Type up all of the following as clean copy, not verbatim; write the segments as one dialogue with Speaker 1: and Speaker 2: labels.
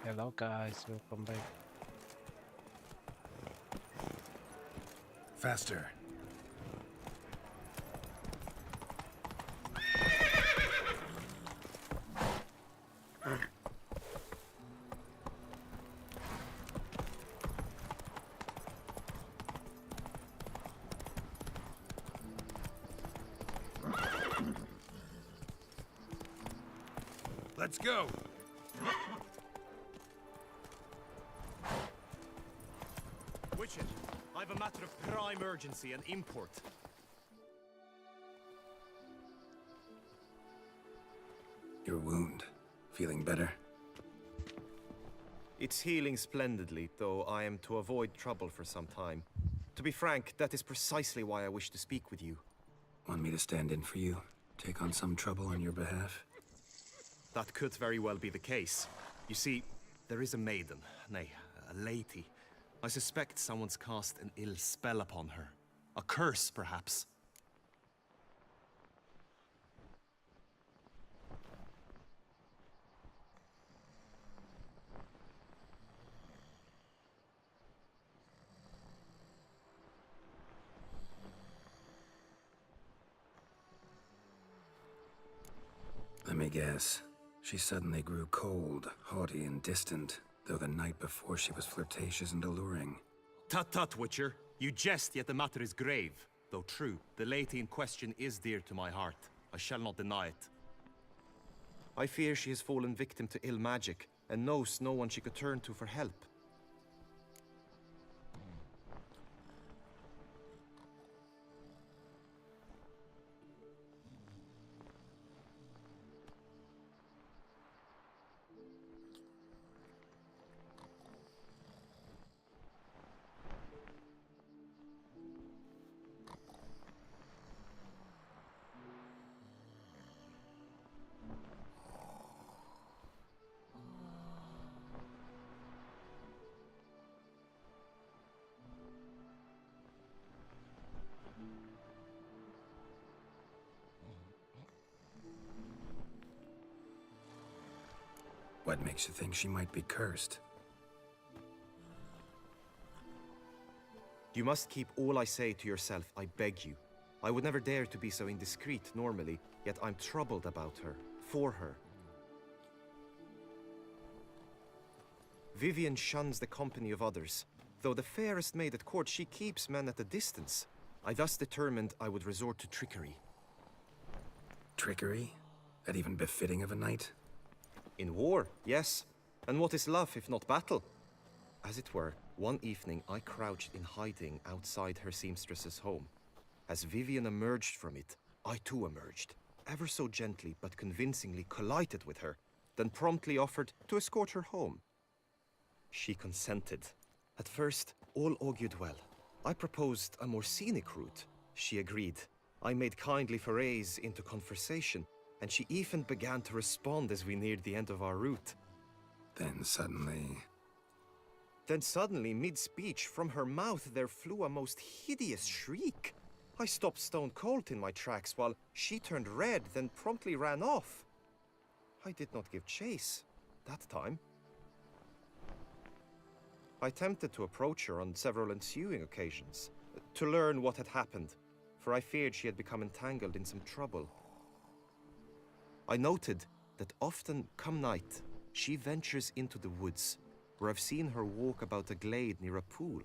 Speaker 1: Hello guys, welcome back.
Speaker 2: Faster. Let's go.
Speaker 3: Witcher, I've a matter of prime urgency and import.
Speaker 2: Your wound. Feeling better?
Speaker 3: It's healing splendidly, though I am to avoid trouble for some time. To be frank, that is precisely why I wish to speak with you.
Speaker 2: Want me to stand in for you? Take on some trouble on your behalf?
Speaker 3: That could very well be the case. You see, there is a maiden, nay, a lady. I suspect someone's cast an ill spell upon her. A curse, perhaps.
Speaker 2: Let me guess. She suddenly grew cold, haughty, and distant, though the night before she was flirtatious and alluring.
Speaker 3: Tut tut, Witcher. You jest, yet the matter is grave. Though true, the lady in question is dear to my heart. I shall not deny it. I fear she has fallen victim to ill magic, and knows no one she could turn to for help.
Speaker 2: What makes you think she might be cursed?
Speaker 3: You must keep all I say to yourself, I beg you. I would never dare to be so indiscreet normally, yet I'm troubled about her, for her. Vivian shuns the company of others. Though the fairest maid at court, she keeps men at a distance. I thus determined I would resort to trickery.
Speaker 2: Trickery? That even befitting of a knight?
Speaker 3: In war, yes. And what is love if not battle? As it were, one evening I crouched in hiding outside her seamstress's home. As Vivian emerged from it, I too emerged, ever so gently but convincingly collided with her, then promptly offered to escort her home. She consented. At first, all augured well. I proposed a more scenic route. She agreed. I made kindly forays into conversation, and she even began to respond as we neared the end of our route.
Speaker 2: Then suddenly,
Speaker 3: mid-speech, from her mouth there flew a most hideous shriek. I stopped stone cold in my tracks while she turned red, then promptly ran off. I did not give chase that time. I attempted to approach her on several ensuing occasions, to learn what had happened, for I feared she had become entangled in some trouble. I noted that often, come night, she ventures into the woods, where I've seen her walk about a glade near a pool.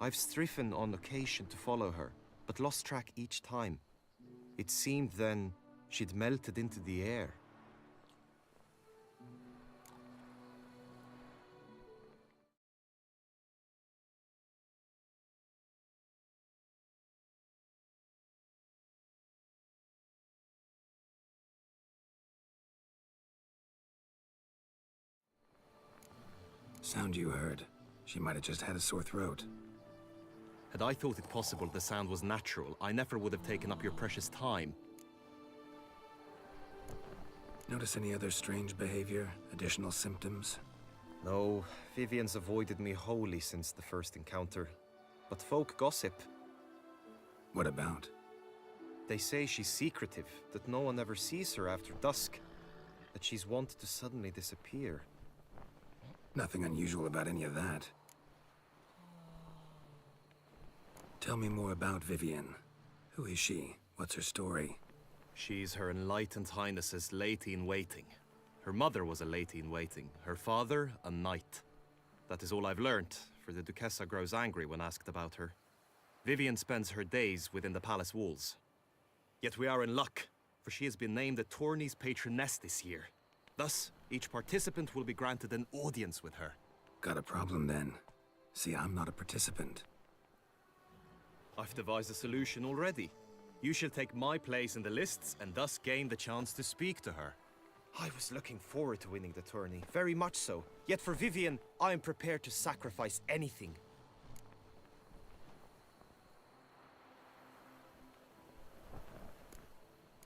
Speaker 3: I've striven on occasion to follow her, but lost track each time. It seemed then she'd melted into the air.
Speaker 2: sound you heard. She might have just had a sore throat.
Speaker 3: Had I thought it possible the sound was natural, I never would have taken up your precious time.
Speaker 2: Notice any other strange behavior? Additional symptoms?
Speaker 3: No, Vivian's avoided me wholly since the first encounter. But folk gossip.
Speaker 2: What about?
Speaker 3: They say she's secretive, that no one ever sees her after dusk, that she's wont to suddenly disappear.
Speaker 2: Nothing unusual about any of that. Tell me more about Vivian. Who is she? What's her story?
Speaker 3: She's Her Enlightened Highness's lady-in-waiting. Her mother was a lady-in-waiting, her father a knight. That is all I've learnt, for the Duchessa grows angry when asked about her. Vivian spends her days within the palace walls. Yet we are in luck, for she has been named the tourney's patroness this year. Thus, each participant will be granted an audience with her.
Speaker 2: Got a problem then. See, I'm not a participant.
Speaker 3: I've devised a solution already. You shall take my place in the lists and thus gain the chance to speak to her. I was looking forward to winning the tourney, very much so. Yet for Vivian, I am prepared to sacrifice anything.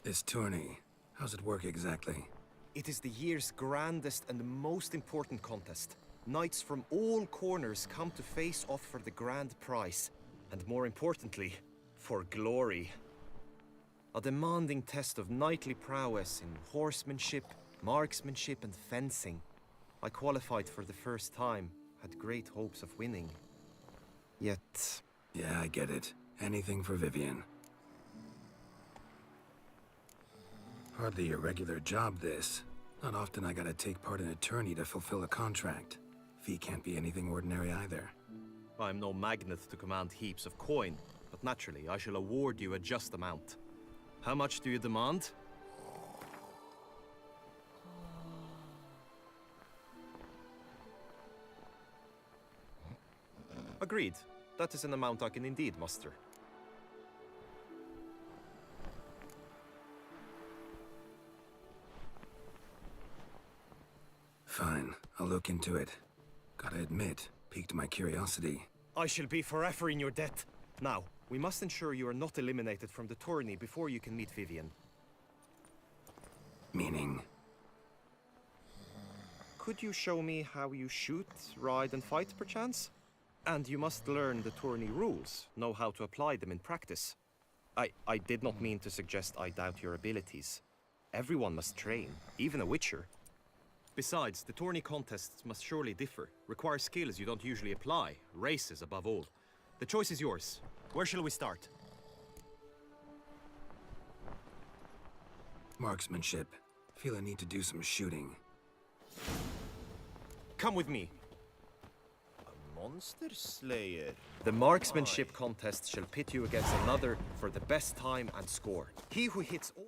Speaker 2: This tourney, how's it work exactly?
Speaker 3: It is the year's grandest and most important contest. Knights from all corners come to face off for the grand prize. And more importantly, for glory. A demanding test of knightly prowess in horsemanship, marksmanship and fencing. I qualified for the first time, had great hopes of winning. Yet...
Speaker 2: Yeah, I get it. Anything for Vivian. Hardly a regular job, this. Not often I gotta take part in a tourney to fulfill a contract. Fee can't be anything ordinary either.
Speaker 3: I'm no magnet to command heaps of coin, but naturally I shall award you a just amount. How much do you demand? Agreed. That is an amount I can indeed muster.
Speaker 2: Fine, I'll look into it. Gotta admit, piqued my curiosity.
Speaker 3: I shall be forever in your debt. Now, we must ensure you are not eliminated from the tourney before you can meet Vivian.
Speaker 2: Meaning?
Speaker 3: Could you show me how you shoot, ride and fight, perchance? And you must learn the tourney rules, know how to apply them in practice. I did not mean to suggest I doubt your abilities. Everyone must train, even a witcher. Besides, the tourney contests must surely differ, require skills you don't usually apply, races above all. The choice is yours. Where shall we start?
Speaker 2: Marksmanship. Feel I need to do some shooting.
Speaker 3: Come with me.
Speaker 1: A monster slayer.
Speaker 3: The marksmanship contest shall pit you against another for the best time and score. He who hits all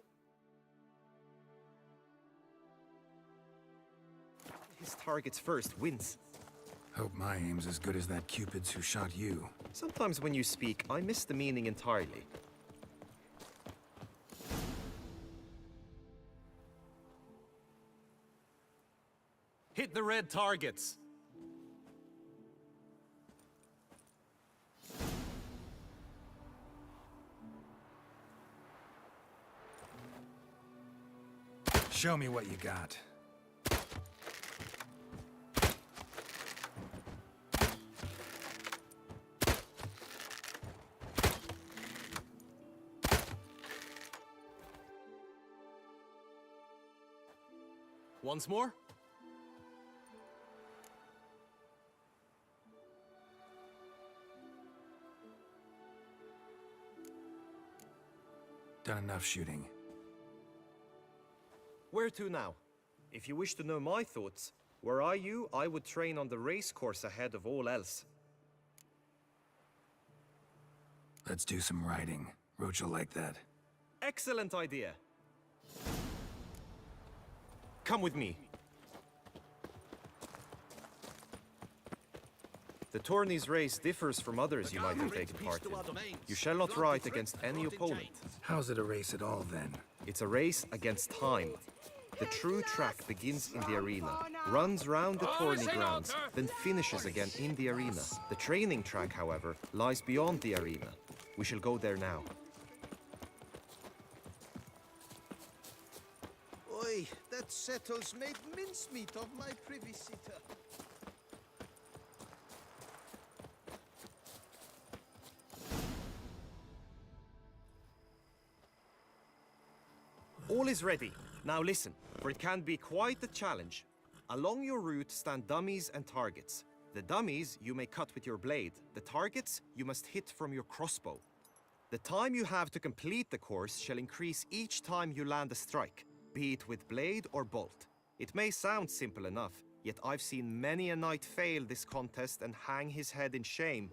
Speaker 3: his targets first wins.
Speaker 2: Hope my aim's as good as that Cupid's who shot you.
Speaker 3: Sometimes when you speak, I miss the meaning entirely. Hit the red targets!
Speaker 2: Show me what you got.
Speaker 3: Once more?
Speaker 2: Done enough shooting.
Speaker 3: Where to now? If you wish to know my thoughts, were I you, I would train on the race course ahead of all else.
Speaker 2: Let's do some riding. Roach will like that.
Speaker 3: Excellent idea! Come with me. The tourney's race differs from others you might have taken part in. You shall not ride against any opponent.
Speaker 2: How's it a race at all, then?
Speaker 3: It's a race against time. The true track begins in the arena, runs round the tourney grounds, then finishes again in the arena. The training track, however, lies beyond the arena. We shall go there now.
Speaker 1: Oi, that settles made mincemeat of my privy sitter.
Speaker 3: All is ready. Now listen, for it can be quite a challenge. Along your route stand dummies and targets. The dummies you may cut with your blade. The targets you must hit from your crossbow. The time you have to complete the course shall increase each time you land a strike, be it with blade or bolt. It may sound simple enough, yet I've seen many a knight fail this contest and hang his head in shame.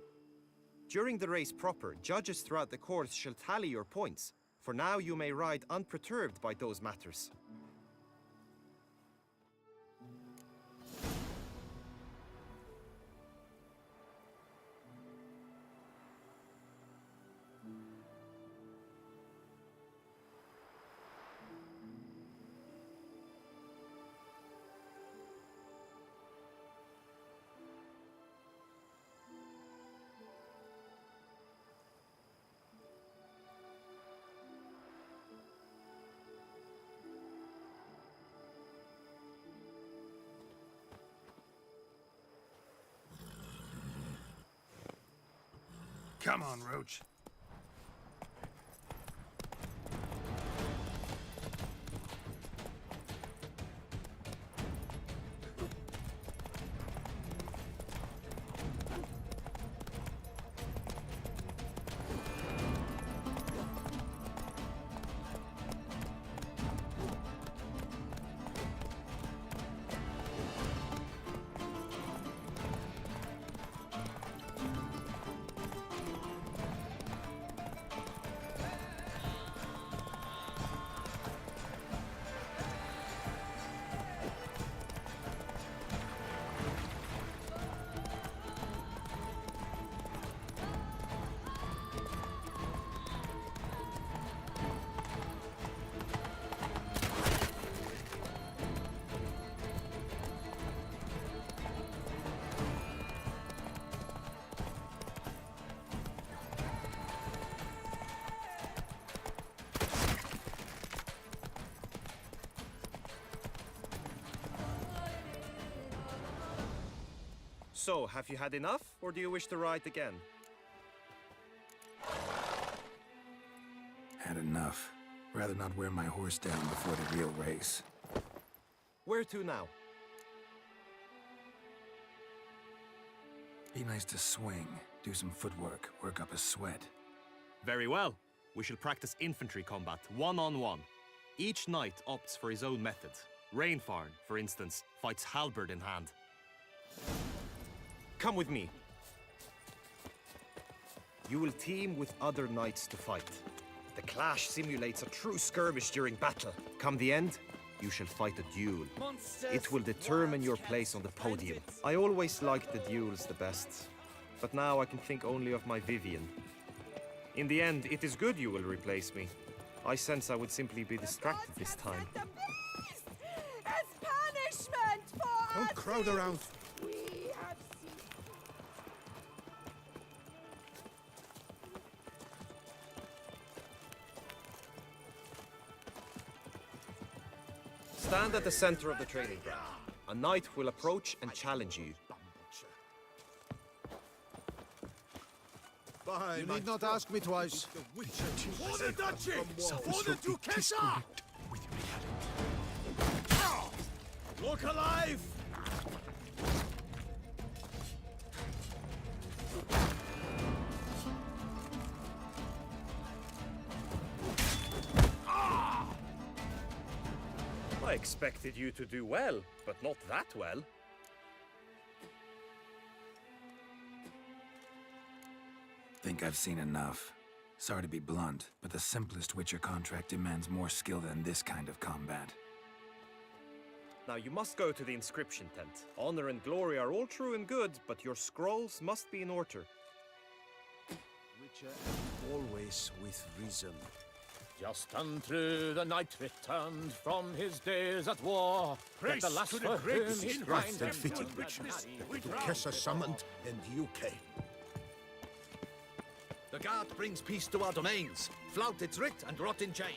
Speaker 3: During the race proper, judges throughout the course shall tally your points. For now you may ride unperturbed by those matters.
Speaker 2: Come on, Roach.
Speaker 3: So, have you had enough, or do you wish to ride again?
Speaker 2: Had enough. Rather not wear my horse down before the real race.
Speaker 3: Where to now?
Speaker 2: Be nice to swing, do some footwork, work up a sweat.
Speaker 3: Very well. We shall practice infantry combat, one-on-one. Each knight opts for his own method. Rainfarn, for instance, fights halberd in hand. Come with me. You will team with other knights to fight. The clash simulates a true skirmish during battle. Come the end, you shall fight a duel. It will determine your place on the podium. I always liked the duels the best, but now I can think only of my Vivian. In the end, it is good you will replace me. I sense I would simply be distracted this time.
Speaker 4: As punishment for
Speaker 1: Don't crowd around.
Speaker 4: we have seen.
Speaker 3: Stand at the center of the training ground. A knight will approach and challenge you.
Speaker 1: You need not ask me twice.
Speaker 5: For the duchy! For the Duchessa! Look alive!
Speaker 3: I expected you to do well, but not that well.
Speaker 2: Think I've seen enough. Sorry to be blunt, but the simplest Witcher contract demands more skill than this kind of combat.
Speaker 3: Now you must go to the inscription tent. Honor and glory are all true and good, but your scrolls must be in order.
Speaker 1: Witcher always with reason.
Speaker 5: Just unto the knight returned from his days at war. Let the last for whom he
Speaker 1: Right
Speaker 5: finds
Speaker 1: and fitting, Richard. The Duchessa summoned, and you came.
Speaker 6: The guard brings peace to our domains. Flout its writ and rot in chain.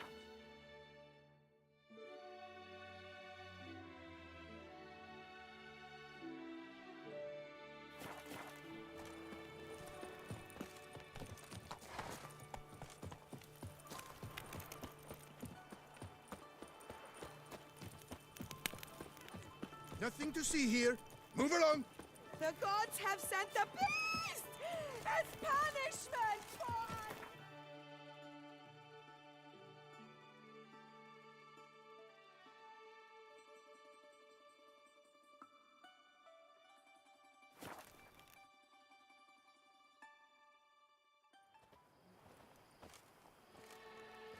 Speaker 1: Nothing to see here. Move along.
Speaker 4: The gods have sent the beast as punishment for us!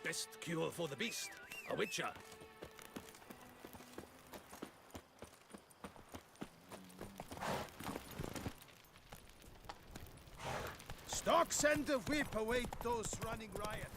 Speaker 6: Best cure for the beast. A witcher.
Speaker 1: Stocks and the whip await those running riot.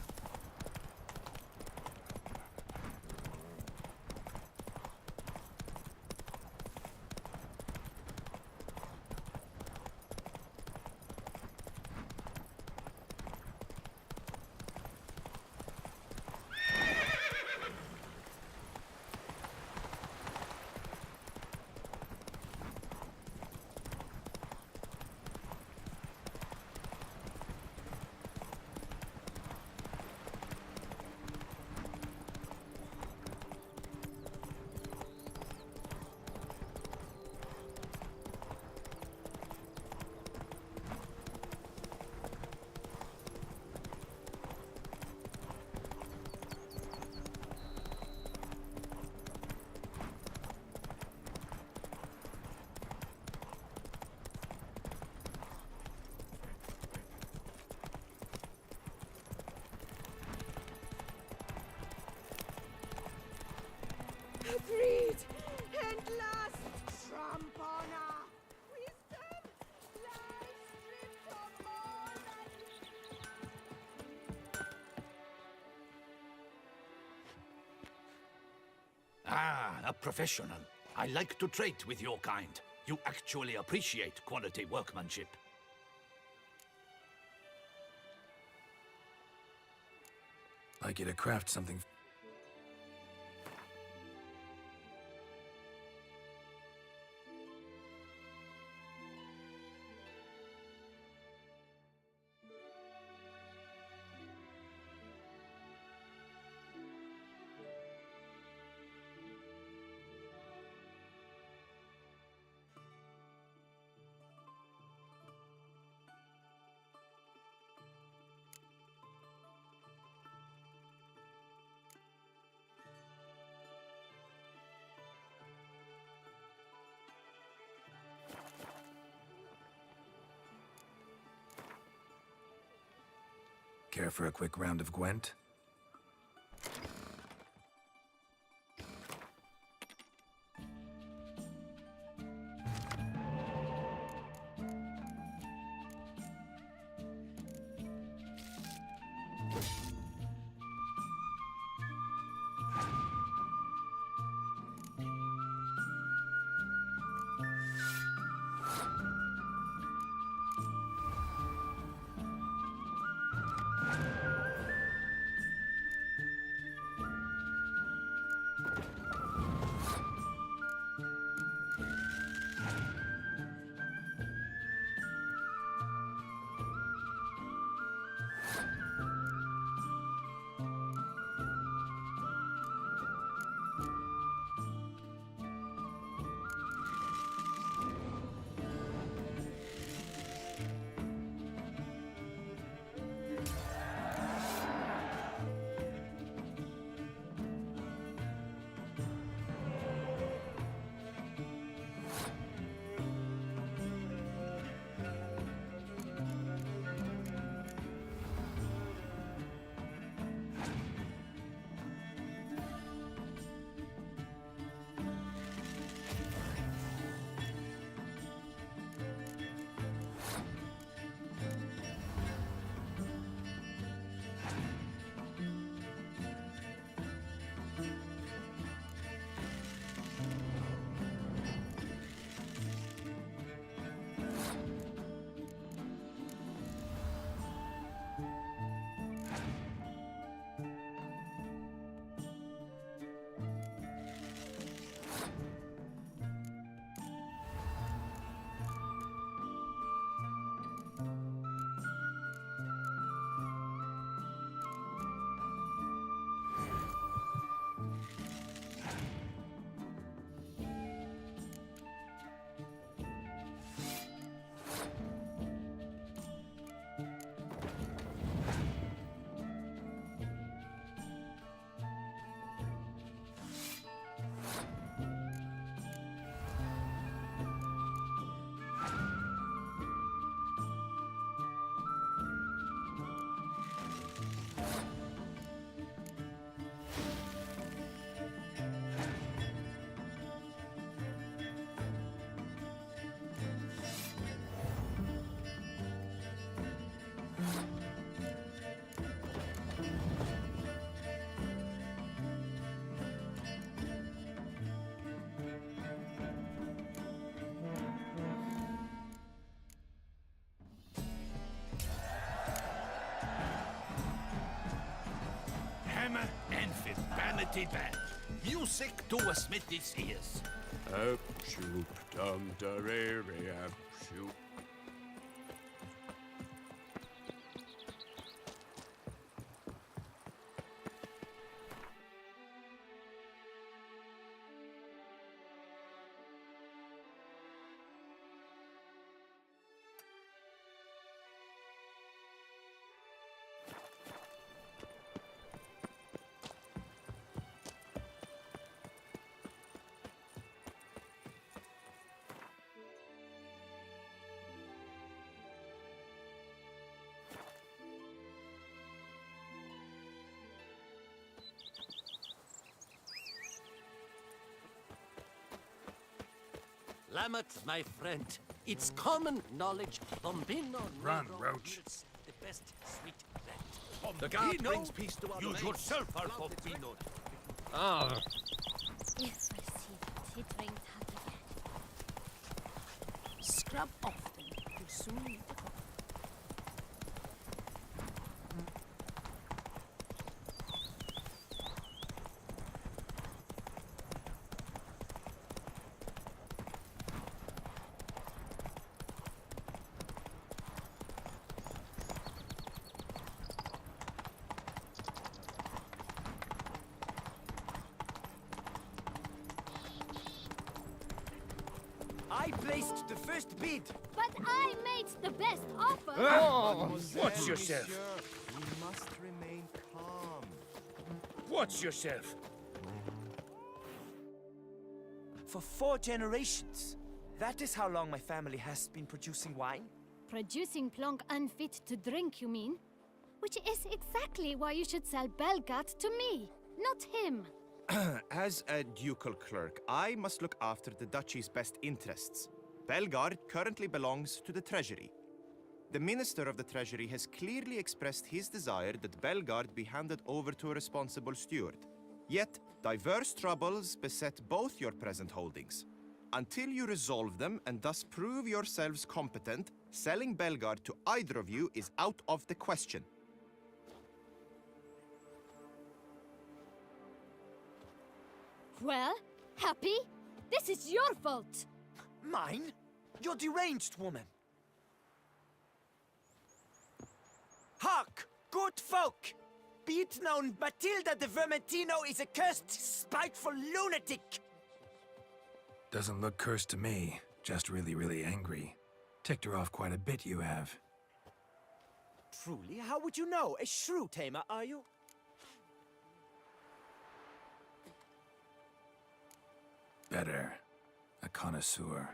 Speaker 4: Greed and lust trump honor. Wisdom lies stripped of all that.
Speaker 6: Ah, a professional. I like to trade with your kind. You actually appreciate quality workmanship.
Speaker 2: Like you to craft something. Care for a quick round of Gwent?
Speaker 6: mighty band. Music to a smithy's ears.
Speaker 5: Up, shoop, dum, da, re, re, up, shoop.
Speaker 7: Lamet, my friend, it's common knowledge Bombino
Speaker 2: Run,
Speaker 7: Negro
Speaker 2: Roach.
Speaker 7: yields the best sweet bread.
Speaker 6: The god brings peace to our
Speaker 7: You
Speaker 6: lands.
Speaker 7: yourself are Bombino.
Speaker 8: If I see the tittering tug again. Scrub often, you'll soon need the coffee.
Speaker 9: I placed the first bid.
Speaker 8: But I made the best offer!
Speaker 5: Watch yourself.
Speaker 1: Monsieur, we must remain calm.
Speaker 5: Watch yourself.
Speaker 9: For 4 generations. That is how long my family has been producing wine.
Speaker 8: Producing plonk unfit to drink, you mean? Which is exactly why you should sell Belgat to me, not him.
Speaker 3: As a ducal clerk, I must look after the duchy's best interests. Belgard currently belongs to the treasury. The minister of the treasury has clearly expressed his desire that Belgard be handed over to a responsible steward. Yet, diverse troubles beset both your present holdings. Until you resolve them and thus prove yourselves competent, selling Belgard to either of you is out of the question.
Speaker 8: Well, Happy? This is your fault!
Speaker 9: Mine? You're deranged, woman. Hark, good folk! Be it known, Matilda de Vermentino is a cursed, spiteful lunatic!
Speaker 2: Doesn't look cursed to me. Just really, really angry. Ticked her off quite a bit, you have.
Speaker 9: Truly, how would you know? A shrew tamer, are you?
Speaker 2: Better. A connoisseur.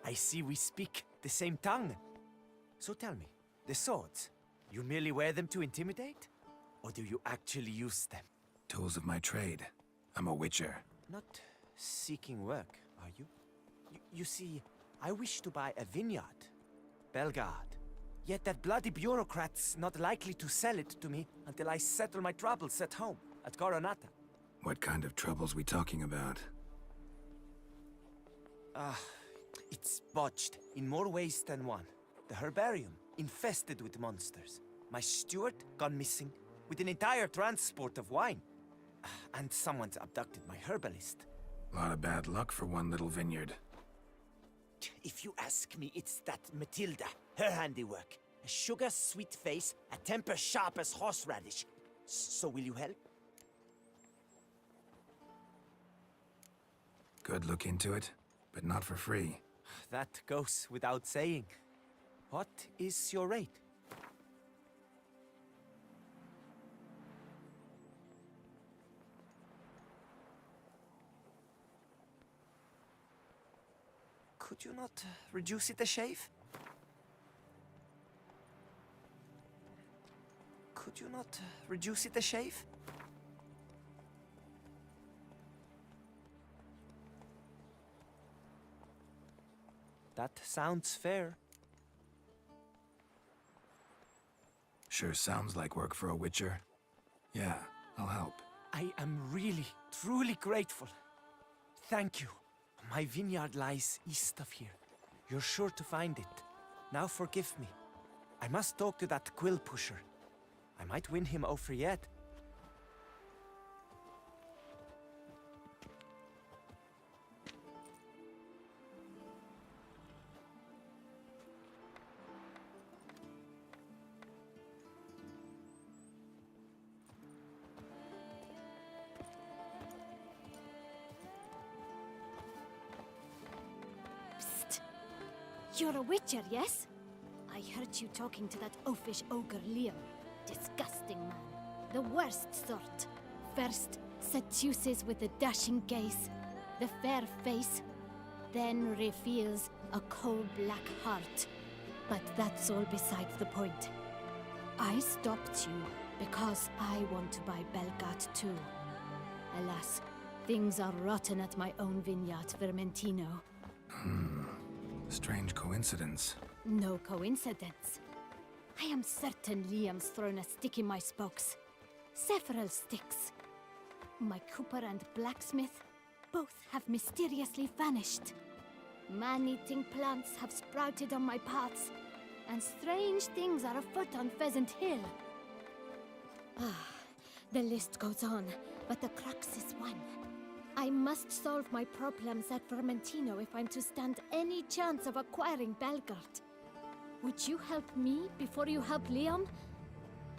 Speaker 9: I see we speak the same tongue. So tell me, the swords, you merely wear them to intimidate? Or do you actually use them?
Speaker 2: Tools of my trade. I'm a witcher.
Speaker 9: Not seeking work, are you? You see, I wish to buy a vineyard. Belgard. Yet that bloody bureaucrat's not likely to sell it to me until I settle my troubles at home, at Coronata.
Speaker 2: What kind of troubles we talking about?
Speaker 9: It's botched in more ways than one. The herbarium, infested with monsters. My steward gone missing, with an entire transport of wine. And someone's abducted my herbalist.
Speaker 2: Lot of bad luck for one little vineyard.
Speaker 9: If you ask me, it's that Matilda, her handiwork. A sugar-sweet face, a temper sharp as horseradish. So will you help?
Speaker 2: Good look into it, but not for free.
Speaker 9: That goes without saying. What is your rate? Could you not reduce it a shave? Could you not reduce it a shave? That sounds fair.
Speaker 2: Sure sounds like work for a witcher. Yeah, I'll help.
Speaker 9: I am really, truly grateful. Thank you. My vineyard lies east of here. You're sure to find it. Now forgive me. I must talk to that quill pusher. I might win him over yet.
Speaker 8: You're a witcher, yes? I heard you talking to that oafish ogre Liam. Disgusting man. The worst sort. First, seduces with the dashing gaze, the fair face, then reveals a coal-black heart. But that's all besides the point. I stopped you because I want to buy Belgat too. Alas, things are rotten at my own vineyard, Vermentino.
Speaker 2: Strange coincidence.
Speaker 8: No coincidence. I am certain Liam's thrown a stick in my spokes. Several sticks. My cooper and blacksmith both have mysteriously vanished. Man-eating plants have sprouted on my paths, and strange things are afoot on Pheasant Hill. The list goes on, but the crux is one. I must solve my problems at Vermentino if I'm to stand any chance of acquiring Belgard. Would you help me before you help Leon?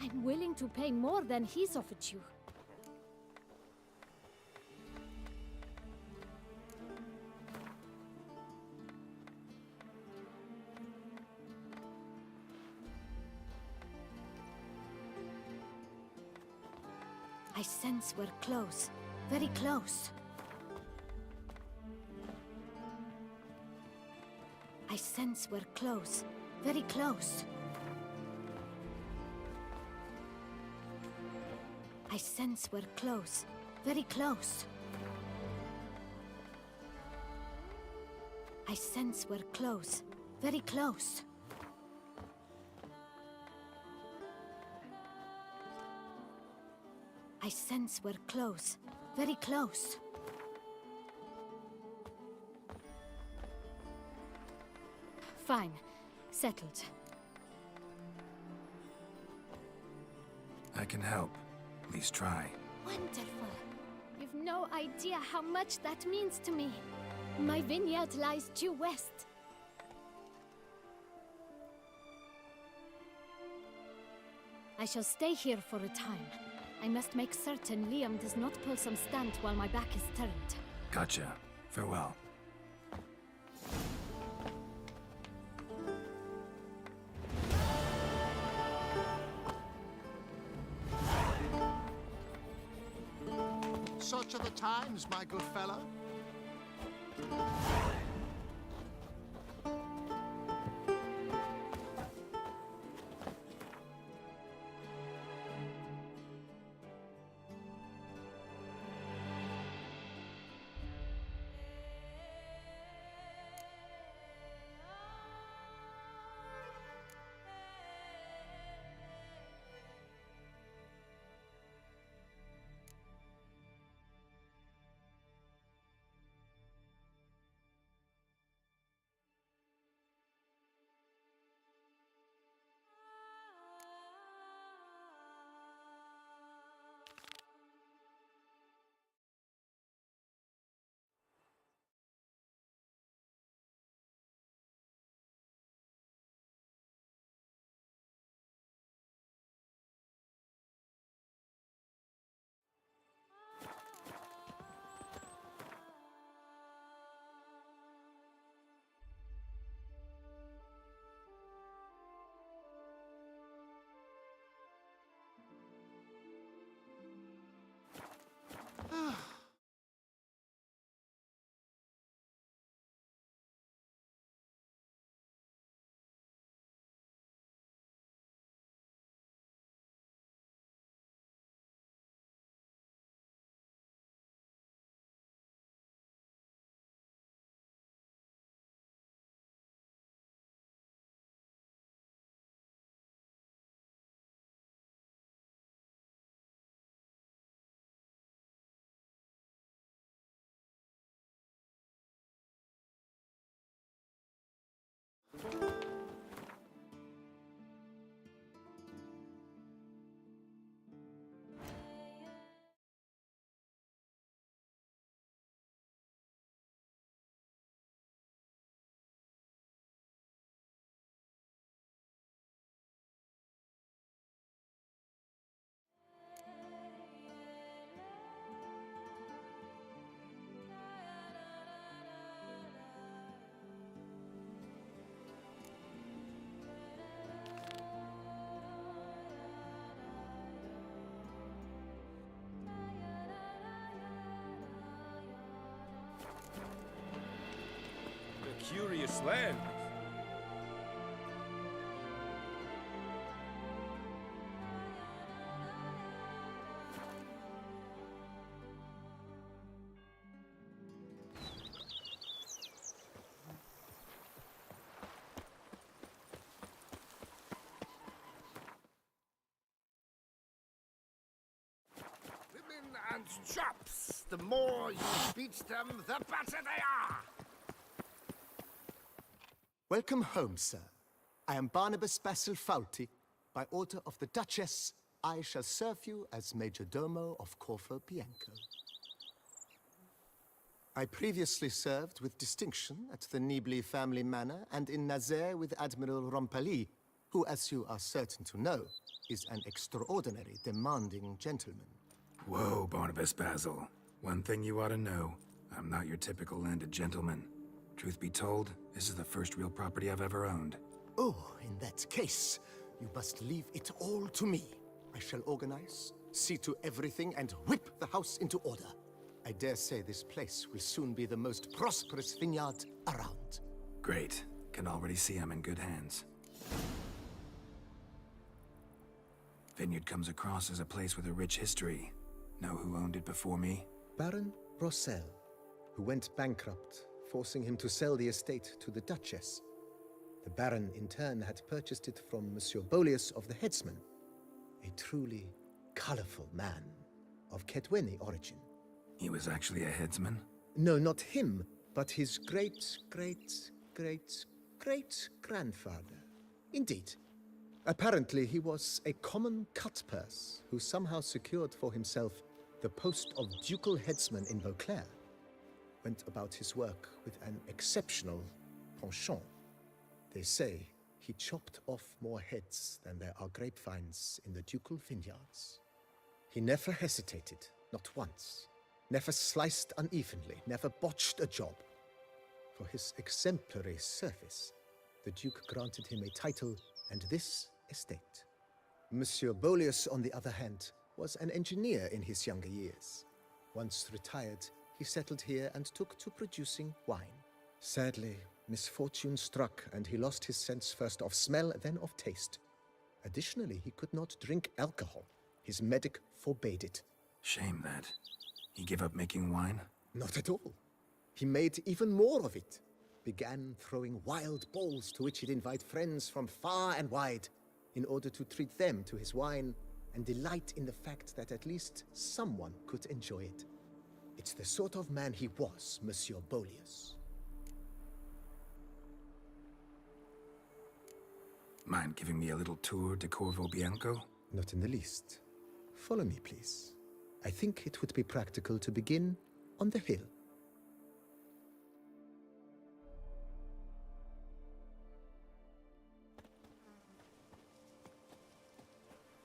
Speaker 8: I'm willing to pay more than he's offered you. I sense we're close. Very close. I sense we're close. Very close. I sense we're close. Very close. I sense we're close. Very close. I sense we're close. Very close. Fine. Settled.
Speaker 2: I can help. At least try.
Speaker 8: Wonderful. You've no idea how much that means to me. My vineyard lies due west. I shall stay here for a time. I must make certain Liam does not pull some stunt while my back is turned.
Speaker 2: Gotcha. Farewell.
Speaker 1: Such are the times, my good fellow.
Speaker 10: curious land.
Speaker 11: Women and chops. The more you beat them, the better they are.
Speaker 1: Welcome home, sir. I am Barnabas Basil Fawlty. By order of the Duchess, I shall serve you as Major Domo of Corvo Bianco. I previously served with distinction at the Nibli family manor and in Nazaire with Admiral Rompali, who, as you are certain to know, is an extraordinary, demanding gentleman.
Speaker 2: Whoa, Barnabas Basil. One thing you ought to know. I'm not your typical landed gentleman. Truth be told, this is the first real property I've ever owned.
Speaker 1: Oh, in that case, you must leave it all to me. I shall organize, see to everything, and whip the house into order. I dare say this place will soon be the most prosperous vineyard around.
Speaker 2: Great. Can already see I'm in good hands. Vineyard comes across as a place with a rich history. Know who owned it before me?
Speaker 1: Baron Rossel, who went bankrupt, forcing him to sell the estate to the Duchess. The Baron, in turn, had purchased it from Monsieur Bolius of the Headsman, a truly colorful man of Ketweni origin.
Speaker 2: He was actually a headsman?
Speaker 1: No, not him, but his great-great-great-great-grandfather. Indeed. Apparently, he was a common cut-purse who somehow secured for himself the post of ducal headsman in Beauclair. Went about his work with an exceptional penchant. They say he chopped off more heads than there are grapevines in the ducal vineyards. He never hesitated, not once. Never sliced unevenly, never botched a job. For his exemplary service, the Duke granted him a title and this estate. Monsieur Bolius, on the other hand, was an engineer in his younger years. Once retired, he settled here and took to producing wine. Sadly, misfortune struck and he lost his sense first of smell, then of taste. Additionally, he could not drink alcohol. His medic forbade it.
Speaker 2: Shame that. He gave up making wine?
Speaker 1: Not at all. He made even more of it. Began throwing wild balls to which he'd invite friends from far and wide in order to treat them to his wine and delight in the fact that at least someone could enjoy it. It's the sort of man he was, Monsieur Bolius.
Speaker 2: Mind giving me a little tour de Corvo Bianco?
Speaker 1: Not in the least. Follow me, please. I think it would be practical to begin on the hill.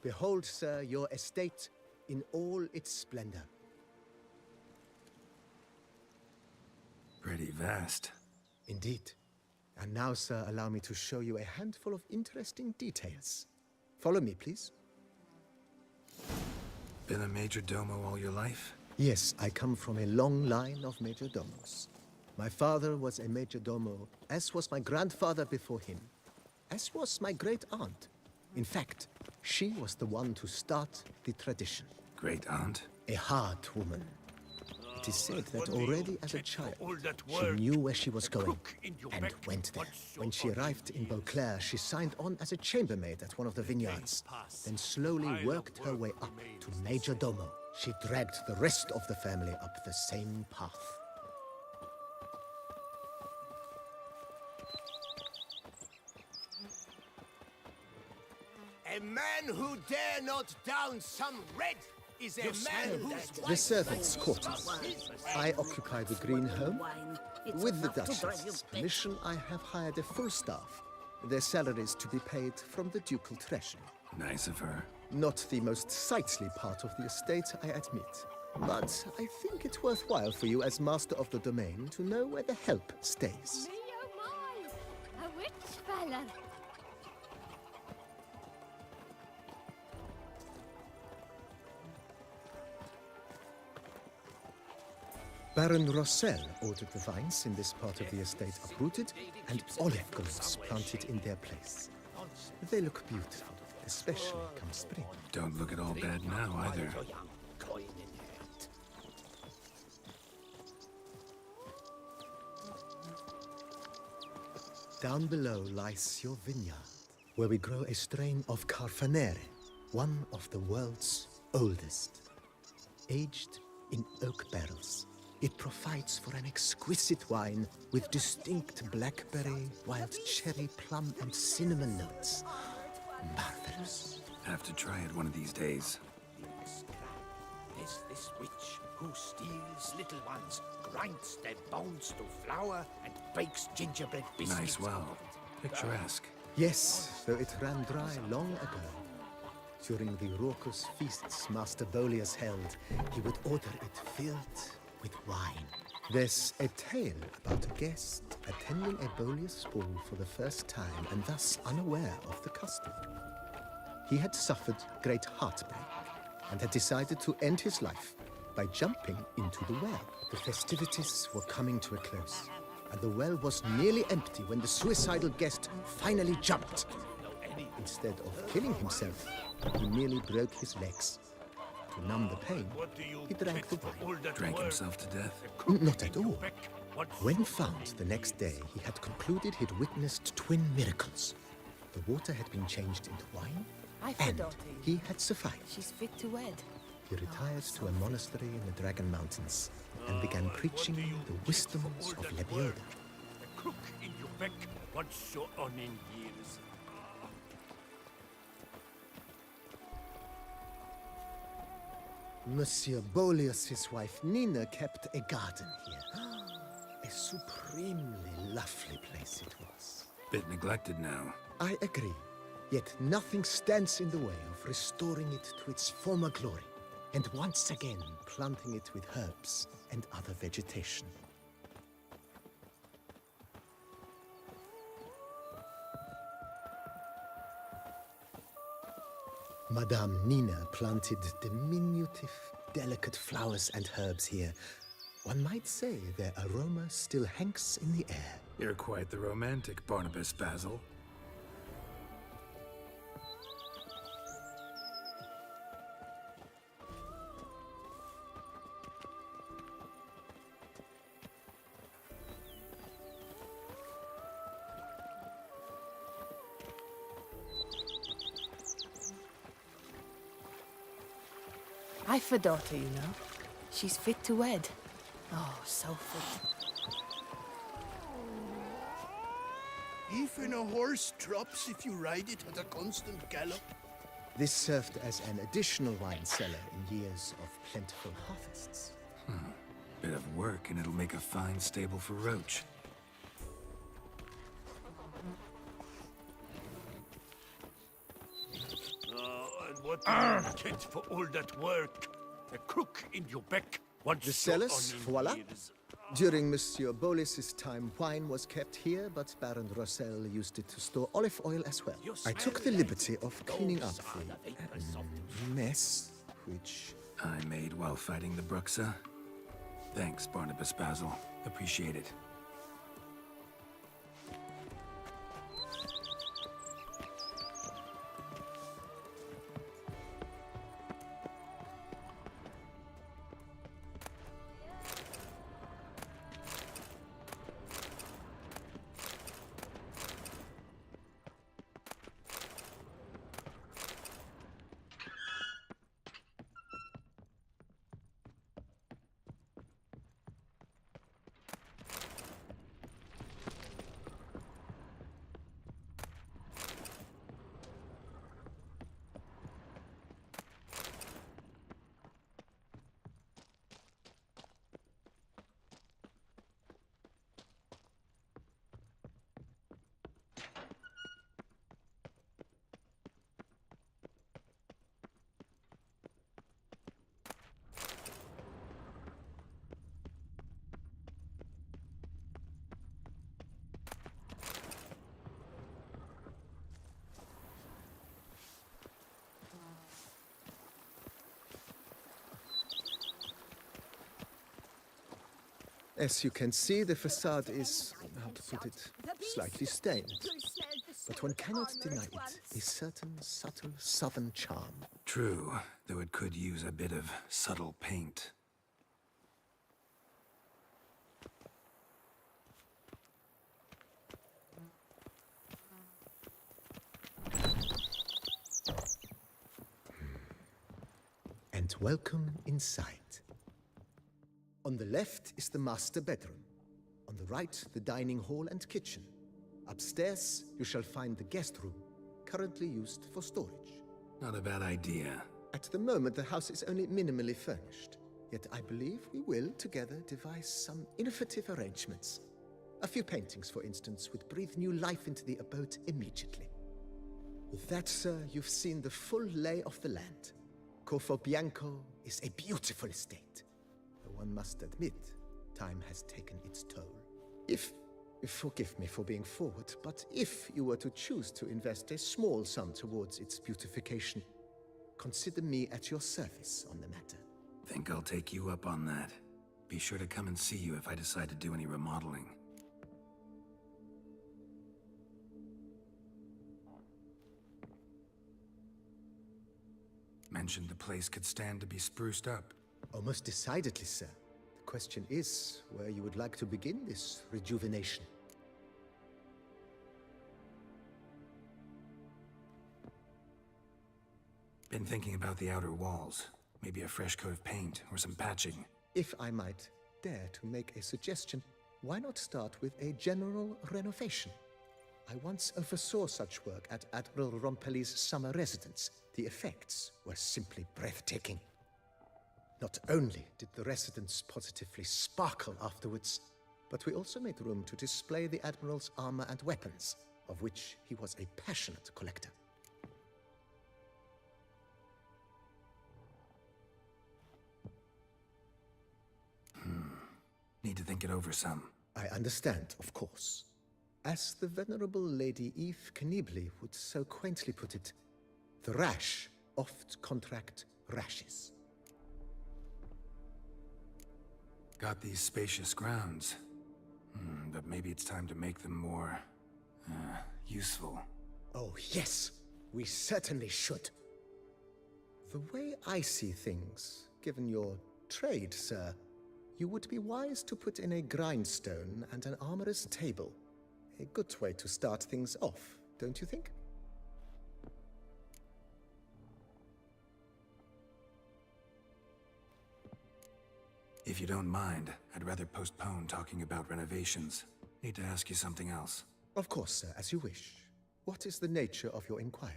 Speaker 1: Behold, sir, your estate in all its splendor.
Speaker 2: Pretty vast.
Speaker 1: Indeed. And now, sir, allow me to show you a handful of interesting details. Follow me, please.
Speaker 2: Been a major domo all your life?
Speaker 1: Yes, I come from a long line of major domos. My father was a major domo, as was my grandfather before him, as was my great-aunt. In fact, she was the one to start the tradition.
Speaker 2: Great-aunt?
Speaker 1: A hard woman. It is said that already as a child, she
Speaker 11: word
Speaker 1: knew where she was going
Speaker 11: cook in your
Speaker 1: and
Speaker 11: back.
Speaker 1: went there.
Speaker 11: What's
Speaker 1: When she
Speaker 11: your
Speaker 1: arrived in Beauclair, she signed on as a chambermaid at one of the vineyards, then slowly
Speaker 11: I
Speaker 1: worked
Speaker 11: love
Speaker 1: her
Speaker 11: work
Speaker 1: way up
Speaker 11: remains
Speaker 1: to
Speaker 11: the
Speaker 1: Major
Speaker 11: same.
Speaker 1: Domo. She dragged the rest of the family up the same path.
Speaker 11: A man who dare not down some red is a man whose
Speaker 1: The servants' quarters. I occupy the green home. With the Duchess's permission, I have hired a full staff. Their salaries to be paid from the ducal treasury.
Speaker 2: Nice of her.
Speaker 1: Not the most sightly part of the estate, I admit. But I think it's worthwhile for you as master of the domain to know where the help stays.
Speaker 8: Me oh my! A rich fella!
Speaker 1: Baron Rossel ordered the vines in this part of the estate uprooted and olive groves planted in their place. They look beautiful, especially come spring.
Speaker 2: Don't look at all bad now, either.
Speaker 1: Down below lies your vineyard, where we grow a strain of Carfanere, one of the world's oldest. Aged in oak barrels, it provides for an exquisite wine with distinct blackberry, wild cherry, plum, and cinnamon notes. Marvelous.
Speaker 2: Have to try it one of these days.
Speaker 6: There's this witch who steals little ones, grinds their bones to flour, and bakes gingerbread biscuits.
Speaker 2: Nice well. Picturesque.
Speaker 1: Yes, though it ran dry long ago. During the raucous feasts Master Bolius held, he would order it filled with wine. There's a tale about a guest attending a Bolius ball for the first time and thus unaware of the custom. He had suffered great heartbreak and had decided to end his life by jumping into the well. The festivities were coming to a close, and the well was nearly empty when the suicidal guest finally jumped. Instead of killing himself, he merely broke his legs. To numb the pain, he drank the wine.
Speaker 2: Drank himself to death?
Speaker 1: Not at all. When found the next day, he had concluded he'd witnessed twin miracles. The water had been changed into wine, and he had survived.
Speaker 4: She's fit to wed.
Speaker 1: He retired to a monastery in the Dragon Mountains and began preaching the wisdoms of Lebioda.
Speaker 5: The crook in your back wants so on in years.
Speaker 1: Monsieur Bolius' wife Nina kept a garden here. A supremely lovely place it was.
Speaker 2: Bit neglected now.
Speaker 1: I agree. Yet nothing stands in the way of restoring it to its former glory, and once again planting it with herbs and other vegetation. Madame Nina planted diminutive, delicate flowers and herbs here. One might say their aroma still hangs in the air.
Speaker 2: You're quite the romantic, Barnabas Basil.
Speaker 4: I've a daughter, you know. She's fit to wed. Oh, so fit.
Speaker 11: Even a horse drops if you ride it at a constant gallop.
Speaker 1: This served as an additional wine cellar in years of plentiful harvests.
Speaker 2: Bit of work and it'll make a fine stable for Roach.
Speaker 5: And what do you get for all that work? The crook in your back wants
Speaker 1: The
Speaker 5: so
Speaker 1: cellars,
Speaker 5: on in
Speaker 1: voila.
Speaker 5: years.
Speaker 1: During Monsieur Bolis's time, wine was kept here, but Baron Rossel used it to store olive oil as well. I took the liberty of cleaning up the mess, which...
Speaker 2: I made while fighting the Bruxa. Thanks, Barnabas Basil. Appreciate it.
Speaker 1: As you can see, the facade is, how to put it, slightly stained. But one cannot deny it a certain subtle southern charm.
Speaker 2: True, though it could use a bit of subtle paint.
Speaker 1: And welcome inside. On the left is the master bedroom. On the right, the dining hall and kitchen. Upstairs, you shall find the guest room, currently used for storage.
Speaker 2: Not a bad idea.
Speaker 1: At the moment, the house is only minimally furnished. Yet I believe we will, together, devise some innovative arrangements. A few paintings, for instance, would breathe new life into the abode immediately. With that, sir, you've seen the full lay of the land. Corfo Bianco is a beautiful estate. Though one must admit, time has taken its toll. Forgive me for being forward, but if you were to choose to invest a small sum towards its beautification, consider me at your service on the matter.
Speaker 2: Think I'll take you up on that. Be sure to come and see you if I decide to do any remodeling. Mentioned the place could stand to be spruced up.
Speaker 1: Oh, most decidedly, sir. The question is where you would like to begin this rejuvenation.
Speaker 2: Been thinking about the outer walls. Maybe a fresh coat of paint or some patching.
Speaker 1: If I might dare to make a suggestion, why not start with a general renovation? I once oversaw such work at Admiral Rompelli's summer residence. The effects were simply breathtaking. Not only did the residence positively sparkle afterwards, but we also made room to display the Admiral's armor and weapons, of which he was a passionate collector.
Speaker 2: Need to think it over some.
Speaker 1: I understand, of course. As the venerable Lady Eve Knibley would so quaintly put it, the rash oft contract rashes.
Speaker 2: Got these spacious grounds. But maybe it's time to make them more... useful.
Speaker 1: Oh, yes. We certainly should. The way I see things, given your trade, sir, you would be wise to put in a grindstone and an armorer's table. A good way to start things off, don't you think?
Speaker 2: If you don't mind, I'd rather postpone talking about renovations. Need to ask you something else.
Speaker 1: Of course, sir, as you wish. What is the nature of your inquiry?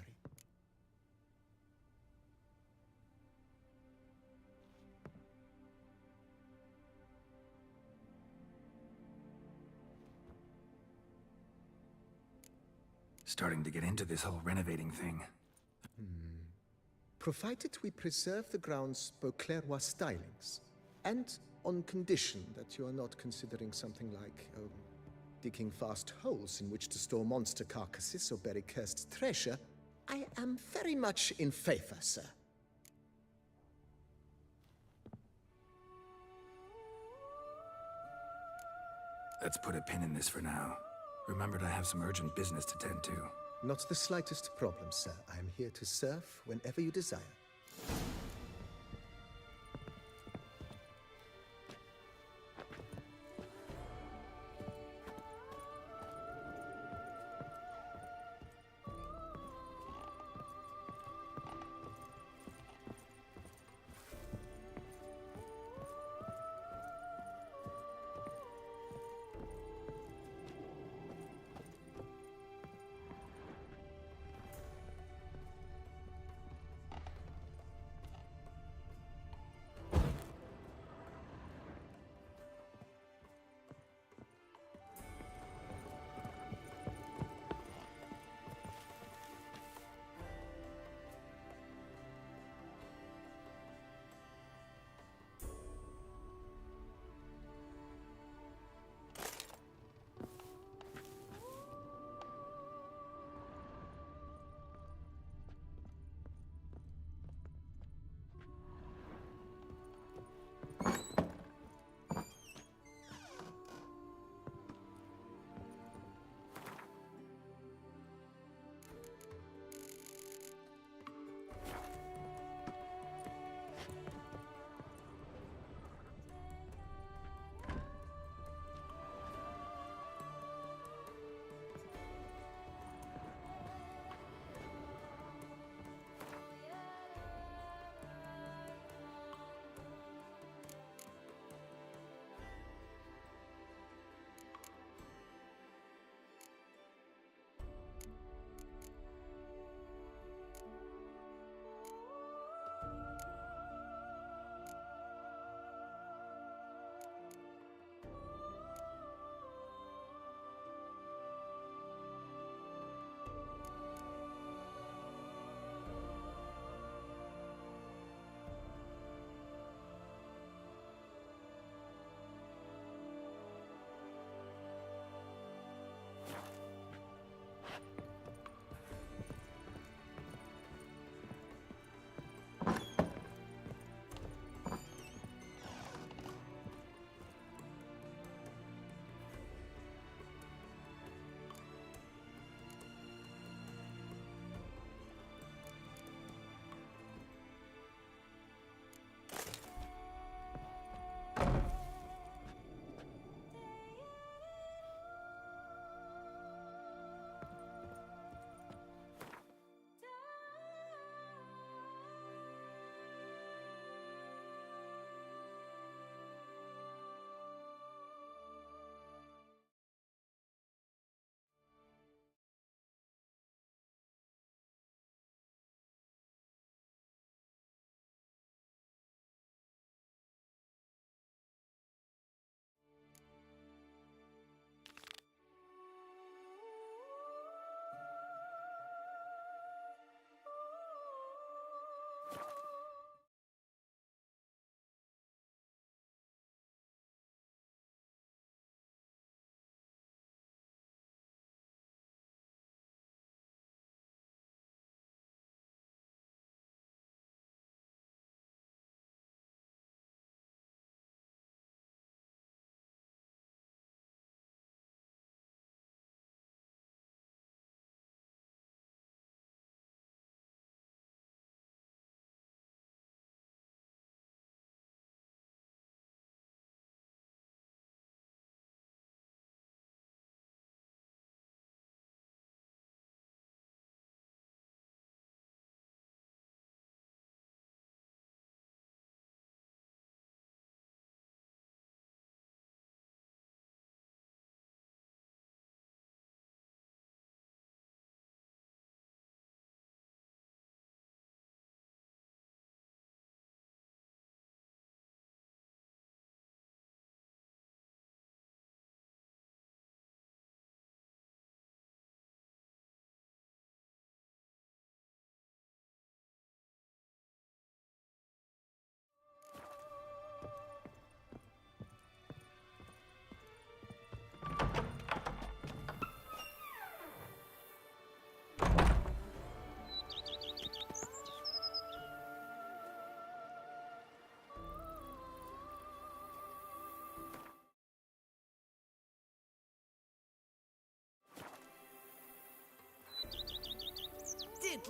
Speaker 2: Starting to get into this whole renovating thing.
Speaker 1: Provided we preserve the ground's Beauclercois stylings, and on condition that you are not considering something like, digging vast holes in which to store monster carcasses or bury cursed treasure, I am very much in favor, sir.
Speaker 2: Let's put a pin in this for now. Remembered I have some urgent business to tend to.
Speaker 1: Not the slightest problem, sir. I am here to serve whenever you desire.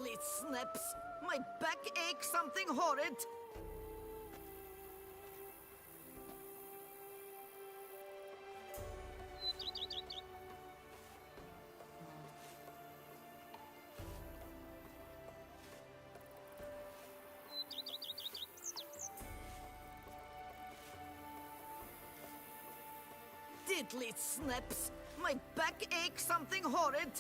Speaker 10: Diddly snaps! My back aches something horrid! Diddly snaps! My back aches something horrid!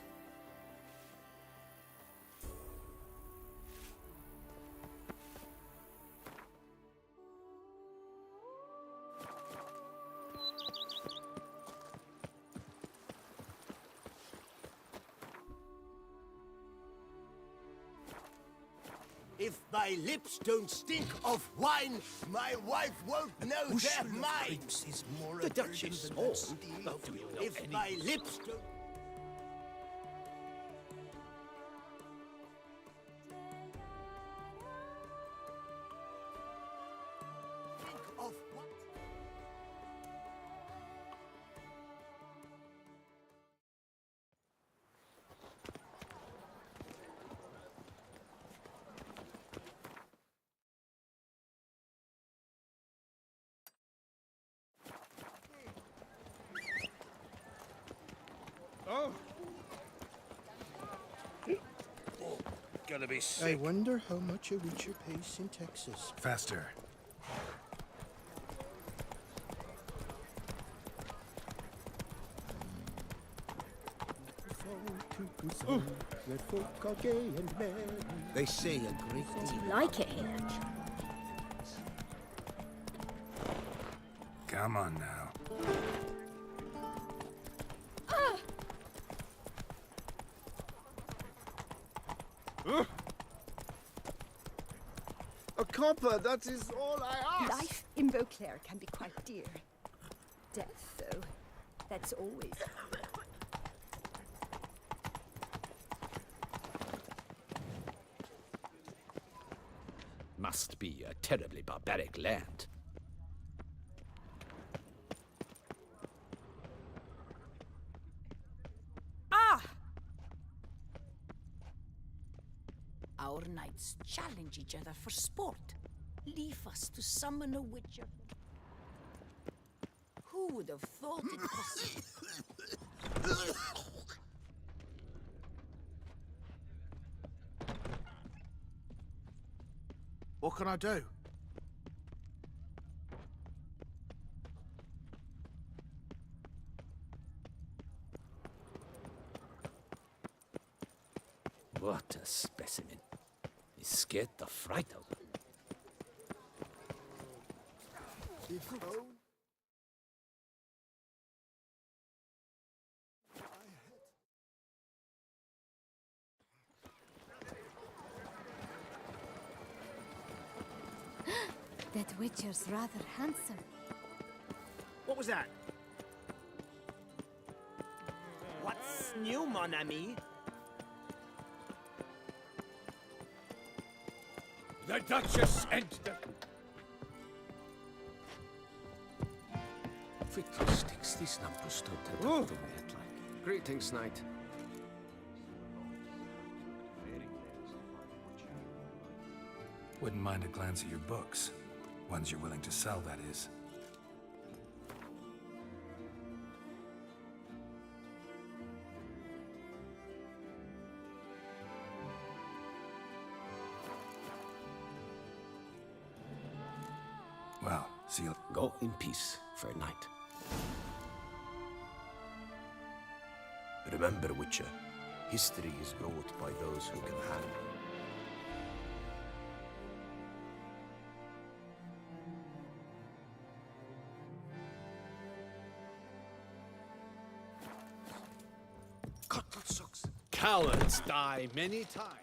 Speaker 6: If my lips don't stink of wine, my wife won't know they're mine.
Speaker 11: Is more
Speaker 5: The Duchess
Speaker 11: than
Speaker 5: all.
Speaker 11: that steel.
Speaker 5: Oh, do you know
Speaker 6: If
Speaker 5: any...
Speaker 6: my lips don't stink of what?
Speaker 11: Gonna be
Speaker 12: I
Speaker 11: sick.
Speaker 12: wonder how much a Witcher pays in Texas.
Speaker 2: Faster.
Speaker 12: Where folk are gay and merry. They say a great
Speaker 8: Do
Speaker 12: deal.
Speaker 8: you like it here?
Speaker 2: Come on now.
Speaker 12: A copper, that is all I ask.
Speaker 4: Life in Beauclair can be quite dear. Death, though, that's always...
Speaker 5: Must be a terribly barbaric land.
Speaker 10: Ah! Our knights challenge each other for sport. Leave us to summon a witcher. Who would have thought it possible?
Speaker 11: What can I do?
Speaker 5: What a specimen. He scared the fright out of me.
Speaker 8: That Witcher's rather handsome.
Speaker 6: What was that? What's new, mon ami?
Speaker 5: The Duchess and the... Fiddlesticks, these numbers don't add up the way I'd like.
Speaker 7: Greetings, knight.
Speaker 2: Wouldn't mind a glance at your books. Ones you're willing to sell, that is. Well, see you.
Speaker 5: Go in peace, fair knight.
Speaker 3: Remember, Witcher, history is wrought by those who can handle.
Speaker 5: Cowards die many times.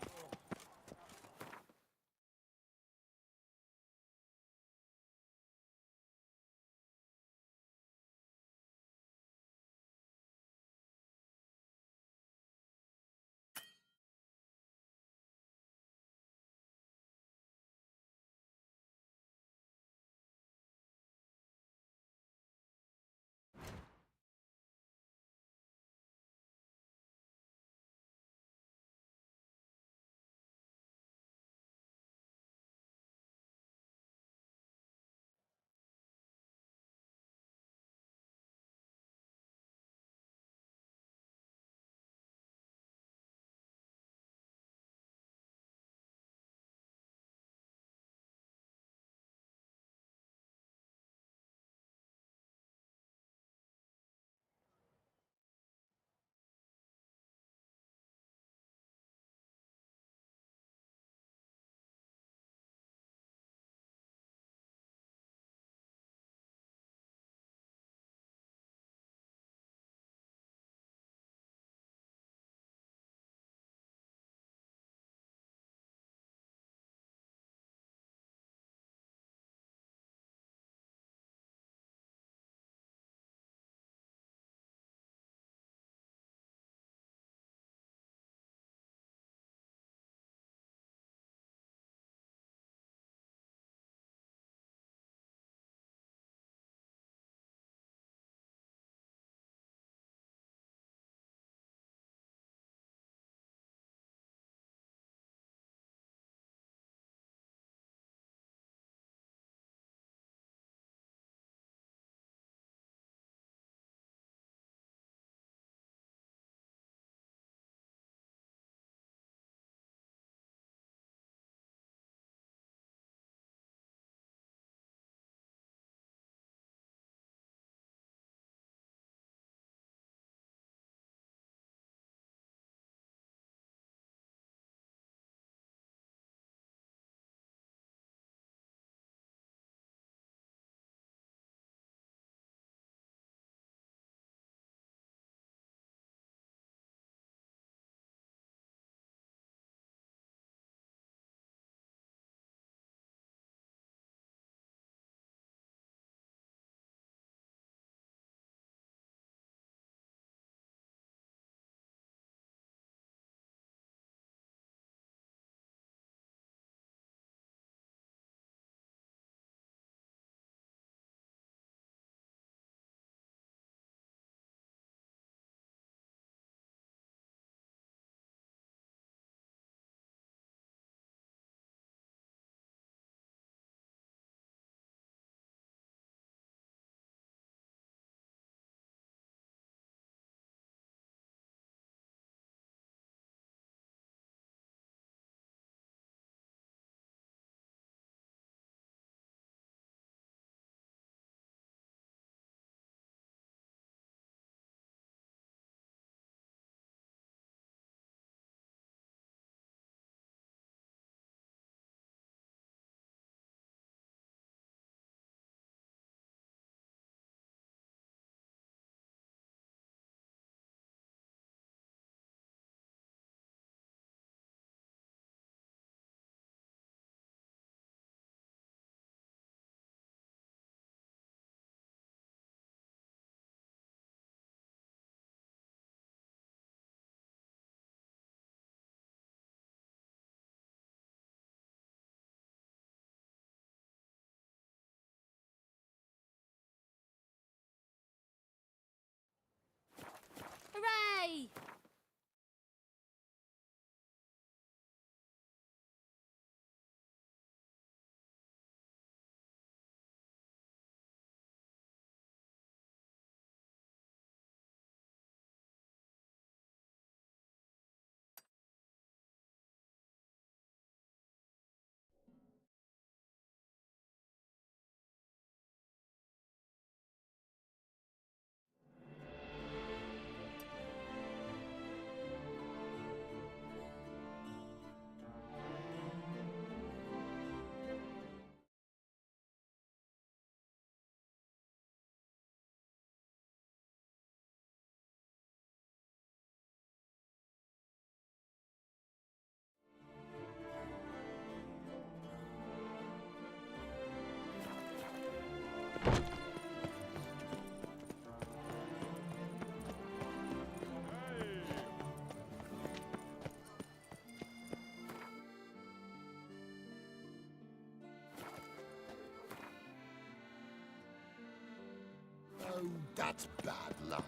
Speaker 11: That's bad luck.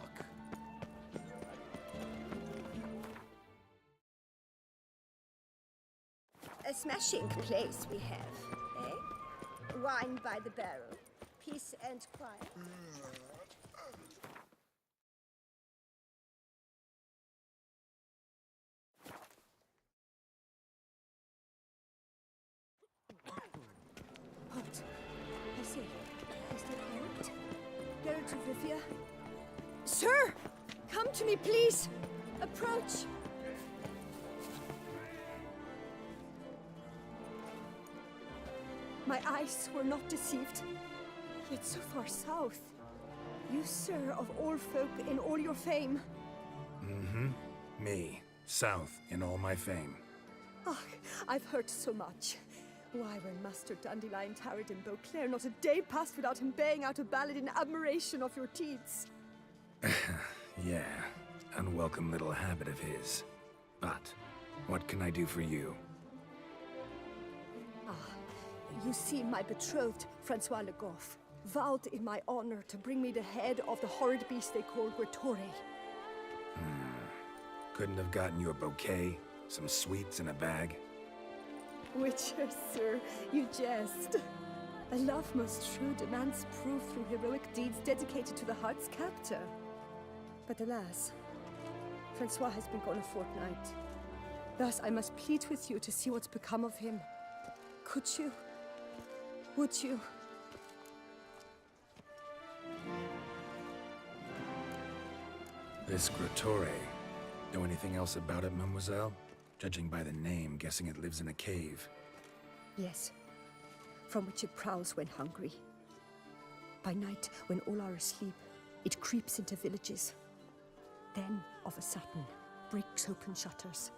Speaker 4: A smashing place we have, eh? Wine by the barrel, peace and quiet. Halt. I say, is that Geralt? Geralt of Rivia? Sir! Come to me, please! Approach! My eyes were not deceived, yet so far south. You, sir, of all folk in all your fame.
Speaker 2: Mm-hmm. Me. South in all my fame.
Speaker 4: Ah, I've heard so much. Why, when Master Dandelion tarried in Beauclair, not a day passed without him baying out a ballad in admiration of your deeds.
Speaker 2: Yeah, unwelcome little habit of his. But, what can I do for you?
Speaker 4: You see, my betrothed, Francois Le Goff, vowed in my honor to bring me the head of the horrid beast they call Grattore.
Speaker 2: Couldn't have gotten you a bouquet, some sweets in a bag?
Speaker 4: Witcher, sir, you jest. A love most true demands proof through heroic deeds dedicated to the heart's captor. But alas, Francois has been gone a fortnight. Thus, I must plead with you to see what's become of him. Could you? Would you?
Speaker 2: This Grattore. Know anything else about it, mademoiselle? Judging by the name, guessing it lives in a cave.
Speaker 4: Yes, from which it prowls when hungry. By night, when all are asleep, it creeps into villages. Then, of a sudden, breaks open shutters,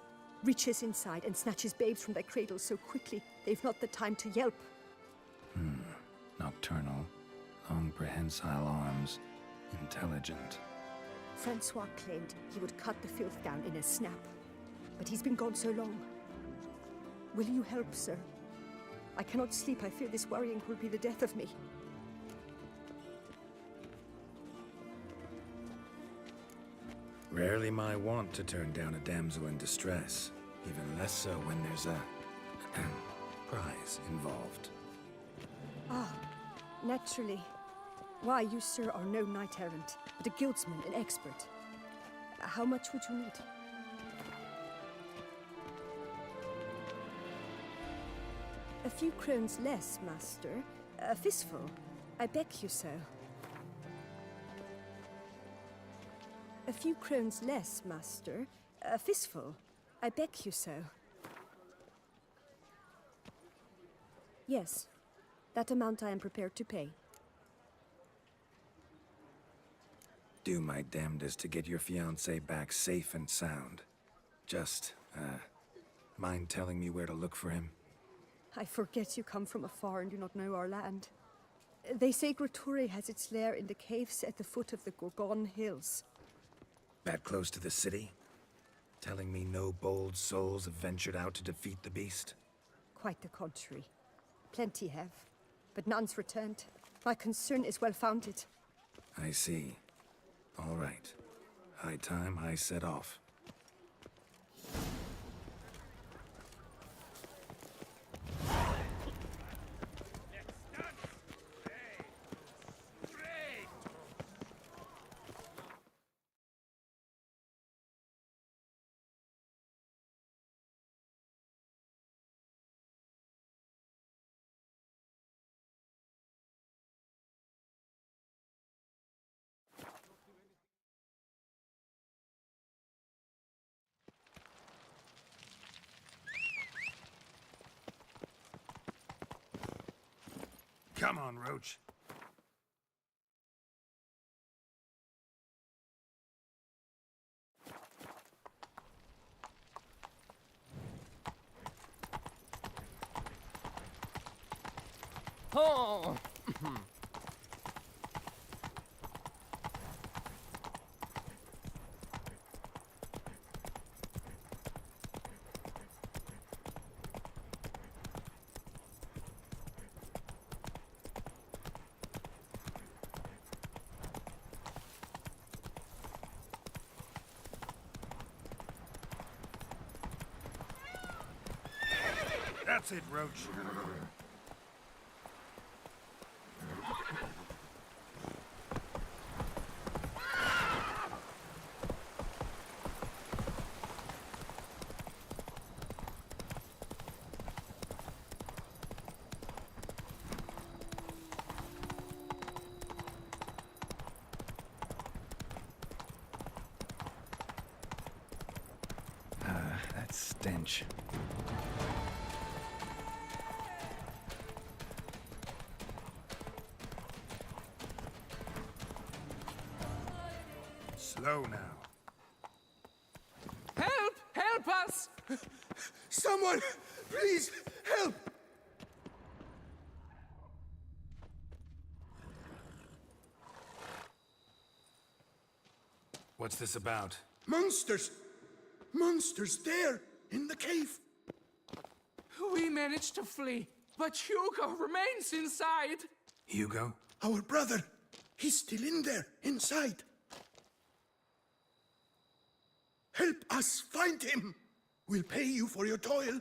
Speaker 4: reaches inside and snatches babes from their cradles so quickly they've not the time to yelp.
Speaker 2: Nocturnal, long prehensile arms, intelligent.
Speaker 4: Francois claimed he would cut the filth down in a snap, but he's been gone so long. Will you help, sir? I cannot sleep. I fear this worrying will be the death of me.
Speaker 2: Rarely my wont to turn down a damsel in distress, even less so when there's a prize involved.
Speaker 4: Ah, naturally. Why, you, sir, are no knight-errant, but a guildsman, an expert. How much would you need? A few crowns less, master. A fistful. I beg you so. A few crowns less, master. A fistful. I beg you so. Yes, that amount I am prepared to pay.
Speaker 2: Do my damnedest to get your fiancé back safe and sound. Just, mind telling me where to look for him?
Speaker 4: I forget you come from afar and do not know our land. They say Grattore has its lair in the caves at the foot of the Gorgon Hills.
Speaker 2: That close to the city? Telling me no bold souls have ventured out to defeat the beast?
Speaker 4: Quite the contrary. Plenty have, but none's returned. My concern is well-founded.
Speaker 2: I see. All right. High time I set off. Come on, Roach.
Speaker 5: Oh!
Speaker 2: That's it, Roach. That stench. Slow now.
Speaker 13: Help! Help us!
Speaker 12: Someone, please, help!
Speaker 2: What's this about?
Speaker 12: Monsters! Monsters there, in the cave!
Speaker 13: We managed to flee, but Hugo remains inside!
Speaker 2: Hugo?
Speaker 12: Our brother! He's still in there, inside! Help us find him! We'll pay you for your toil.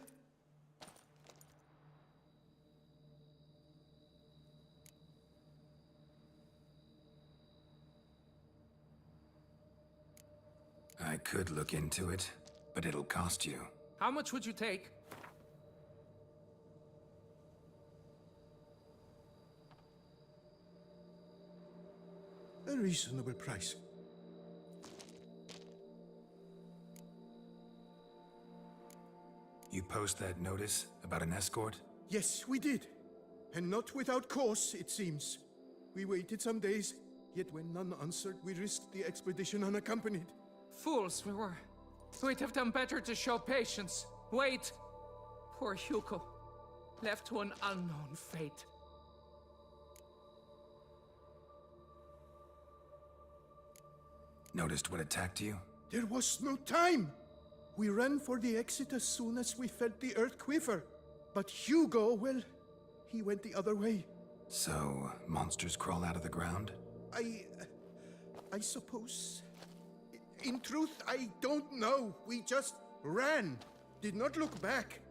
Speaker 2: I could look into it, but it'll cost you.
Speaker 13: How much would you take?
Speaker 12: A reasonable price.
Speaker 2: You post that notice about an escort?
Speaker 12: Yes, we did. And not without cause, it seems. We waited some days, yet when none answered, we risked the expedition unaccompanied.
Speaker 13: Fools we were. We'd have done better to show patience. Wait! Poor Hugo. Left to an unknown fate.
Speaker 2: Noticed what attacked you?
Speaker 12: There was no time! We ran for the exit as soon as we felt the earth quiver. But Hugo, well, he went the other way.
Speaker 2: So, monsters crawl out of the ground?
Speaker 12: I suppose... In truth, I don't know. We just ran. Did not look back.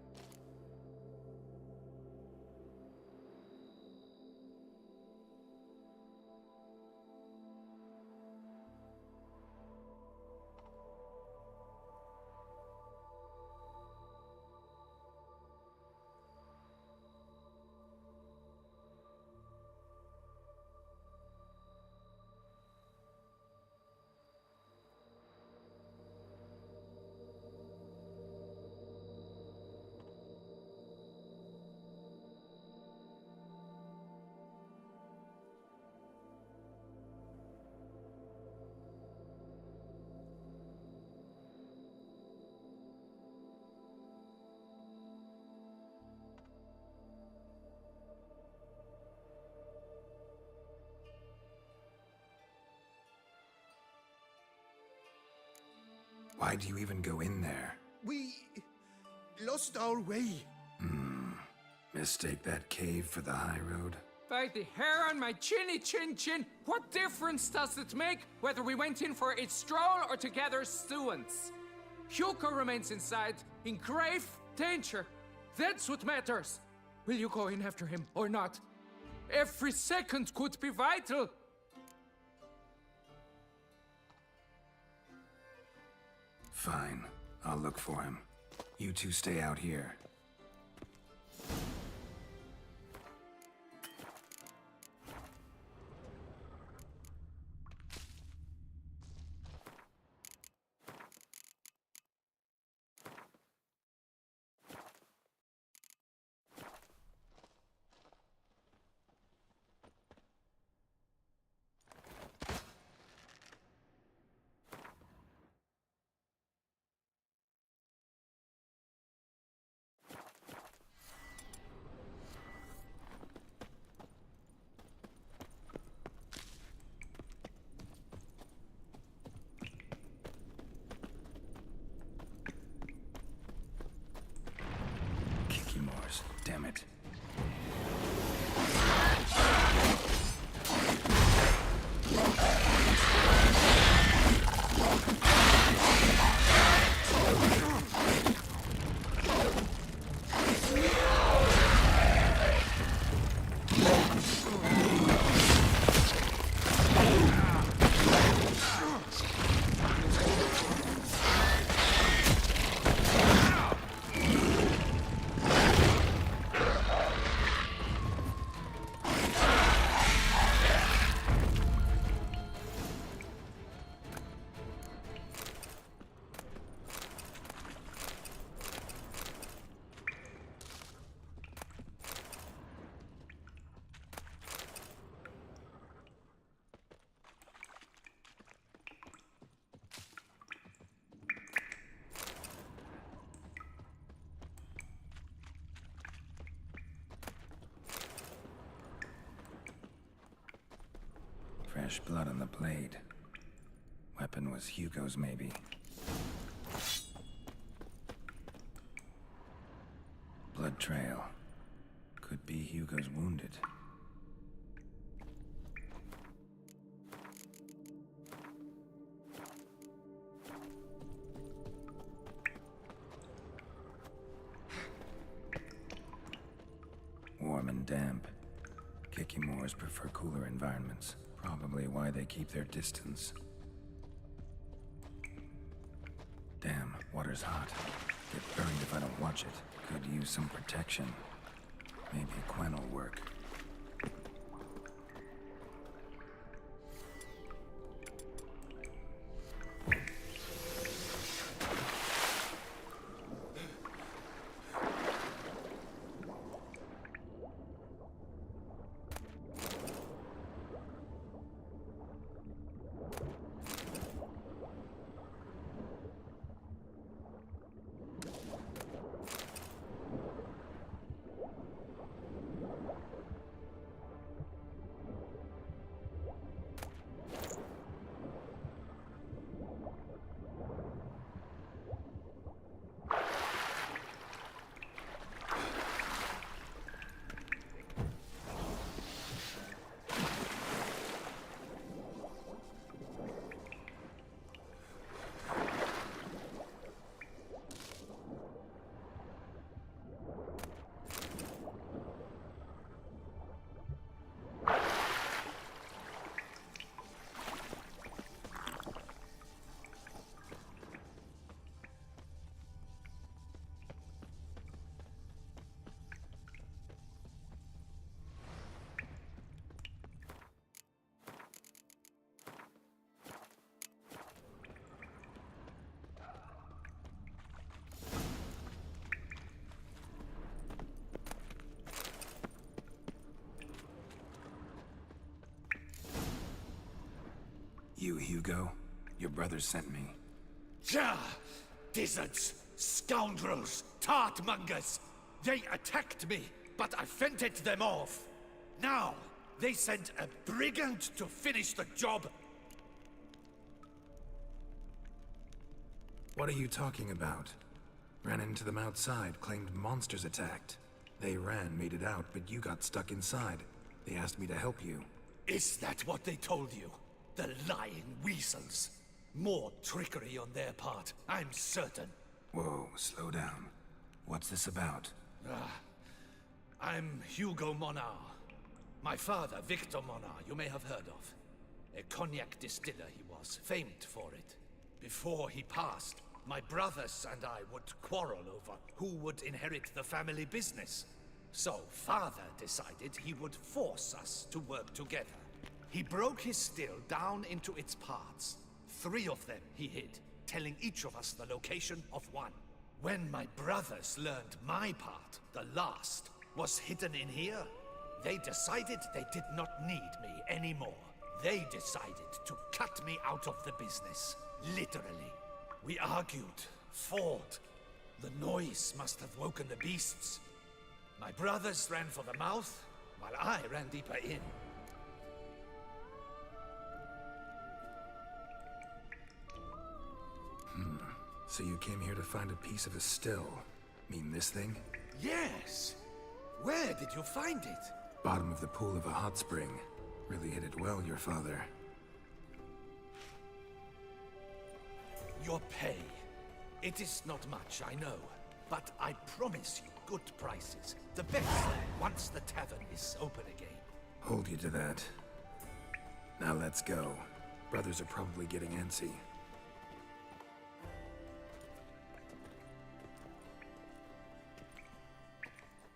Speaker 2: Why do you even go in there?
Speaker 12: We... lost our way.
Speaker 2: Mistake that cave for the high road?
Speaker 13: By the hair on my chinny chin, what difference does it make whether we went in for a stroll or to gather students? Hugo remains inside, in grave danger. That's what matters. Will you go in after him or not? Every second could be vital.
Speaker 2: Fine. I'll look for him. You two stay out here. Fresh blood on the blade. Weapon was Hugo's, maybe. Blood trail. Could be Hugo's wounded. Warm and damp. Kikimores prefer cooler environments. Probably why they keep their distance. Damn, water's hot. Get burned if I don't watch it. Could use some protection. Maybe Quen will work. You, Hugo? Your brother sent me.
Speaker 6: Ja! Dizzards, scoundrels, tartmongers! They attacked me, but I fended them off. Now, they sent a brigand to finish the job.
Speaker 2: What are you talking about? Ran into them outside, claimed monsters attacked. They ran, made it out, but you got stuck inside. They asked me to help you.
Speaker 6: Is that what they told you? The lying weasels. More trickery on their part, I'm certain.
Speaker 2: Whoa, slow down. What's this about?
Speaker 6: I'm Hugo Monar. My father, Victor Monar, you may have heard of. A cognac distiller he was, famed for it. Before he passed, my brothers and I would quarrel over who would inherit the family business. So father decided he would force us to work together. He broke his still down into its parts. 3 of them he hid, telling each of us the location of one. When my brothers learned my part, the last, was hidden in here, they decided they did not need me anymore. They decided to cut me out of the business, literally. We argued, fought. The noise must have woken the beasts. My brothers ran for the mouth, while I ran deeper in.
Speaker 2: So you came here to find a piece of a still? Mean this thing?
Speaker 6: Yes! Where did you find it?
Speaker 2: Bottom of the pool of a hot spring. Really hit it well, your father.
Speaker 6: Your pay. It is not much, I know. But I promise you good prices. The best, once the tavern is open again.
Speaker 2: Hold you to that. Now let's go. Brothers are probably getting antsy.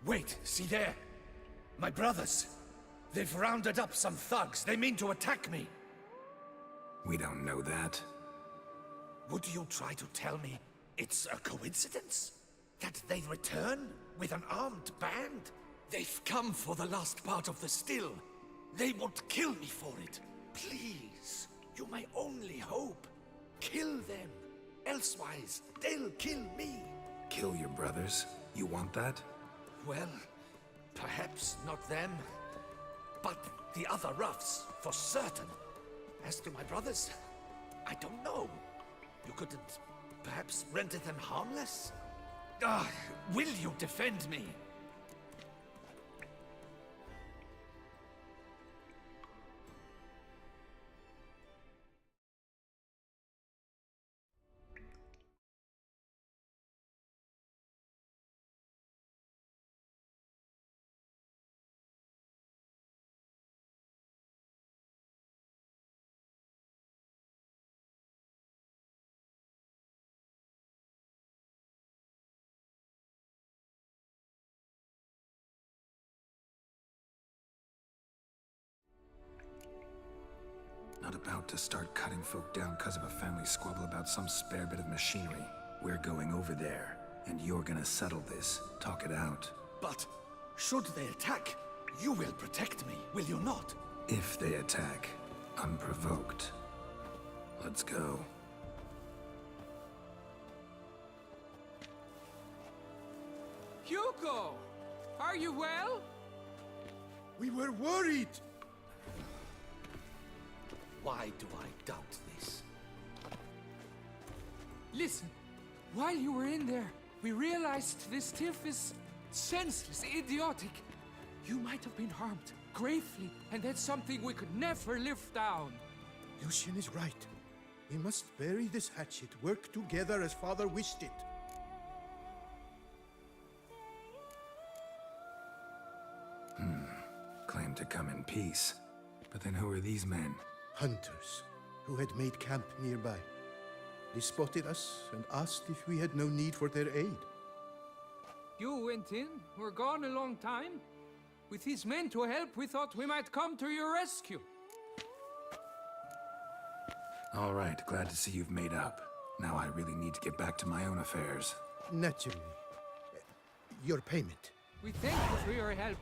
Speaker 6: Wait, see there? My brothers. They've rounded up some thugs. They mean to attack me.
Speaker 2: We don't know that.
Speaker 6: Would you try to tell me it's a coincidence? That they return with an armed band? They've come for the last part of the still. They won't kill me for it. Please, you my only hope. Kill them. Elsewise, they'll kill me.
Speaker 2: Kill your brothers? You want that?
Speaker 6: Well, perhaps not them, but the other roughs, for certain. As to my brothers, I don't know. You couldn't perhaps render them harmless? Will you defend me?
Speaker 2: Not about to start cutting folk down because of a family squabble about some spare bit of machinery. We're going over there, and you're gonna settle this. Talk it out.
Speaker 6: But should they attack, you will protect me, will you not?
Speaker 2: If they attack, unprovoked. Let's go.
Speaker 13: Hugo! Are you well?
Speaker 12: We were worried!
Speaker 6: Why do I doubt this?
Speaker 13: Listen, while you were in there, we realized this tiff is senseless, idiotic. You might have been harmed, gravely, and that's something we could never live down.
Speaker 12: Lucian is right. We must bury this hatchet, work together as Father wished it.
Speaker 2: Claim to come in peace. But then who are these men?
Speaker 12: Hunters, who had made camp nearby. They spotted us and asked if we had no need for their aid.
Speaker 13: You went in, were gone a long time. With these men to help, we thought we might come to your rescue.
Speaker 2: All right, glad to see you've made up. Now I really need to get back to my own affairs.
Speaker 12: Naturally. Your payment.
Speaker 13: We thank you for your help.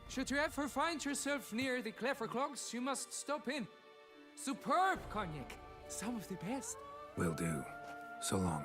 Speaker 13: Should you ever find yourself near the Clever Clogs, you must stop in. Superb cognac. Some of the best.
Speaker 2: Will do. So long.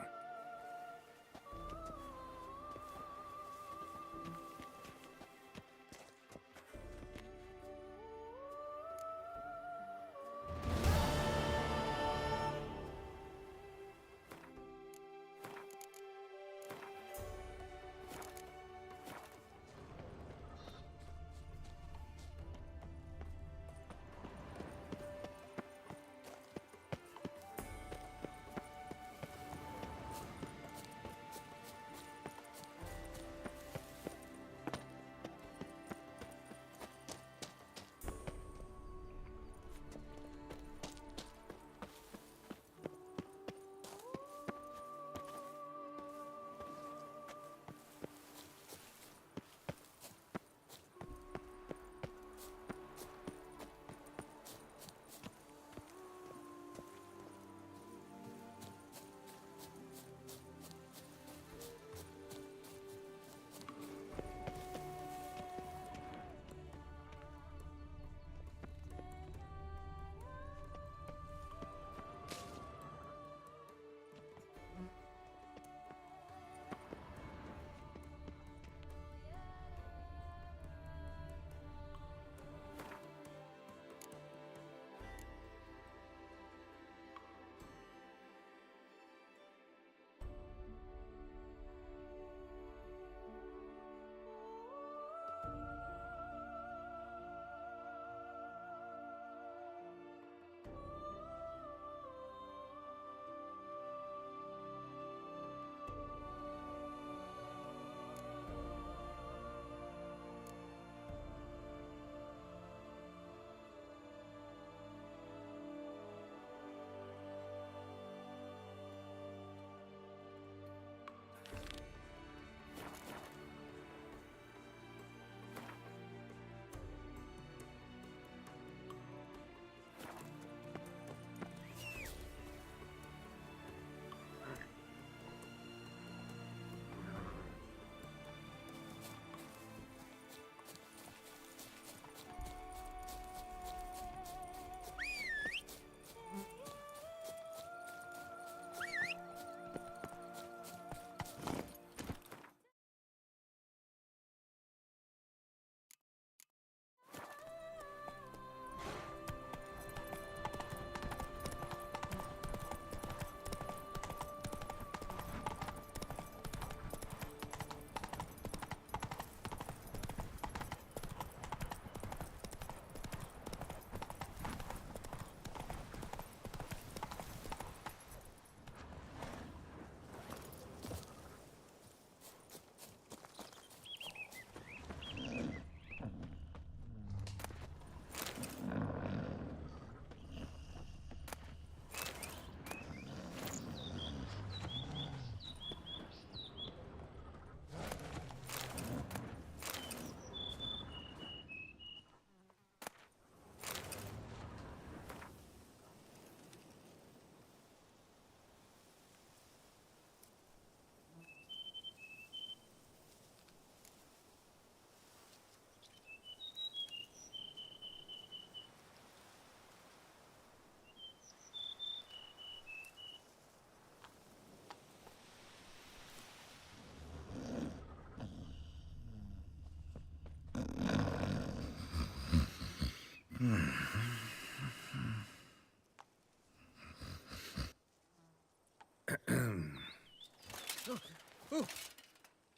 Speaker 13: Ooh,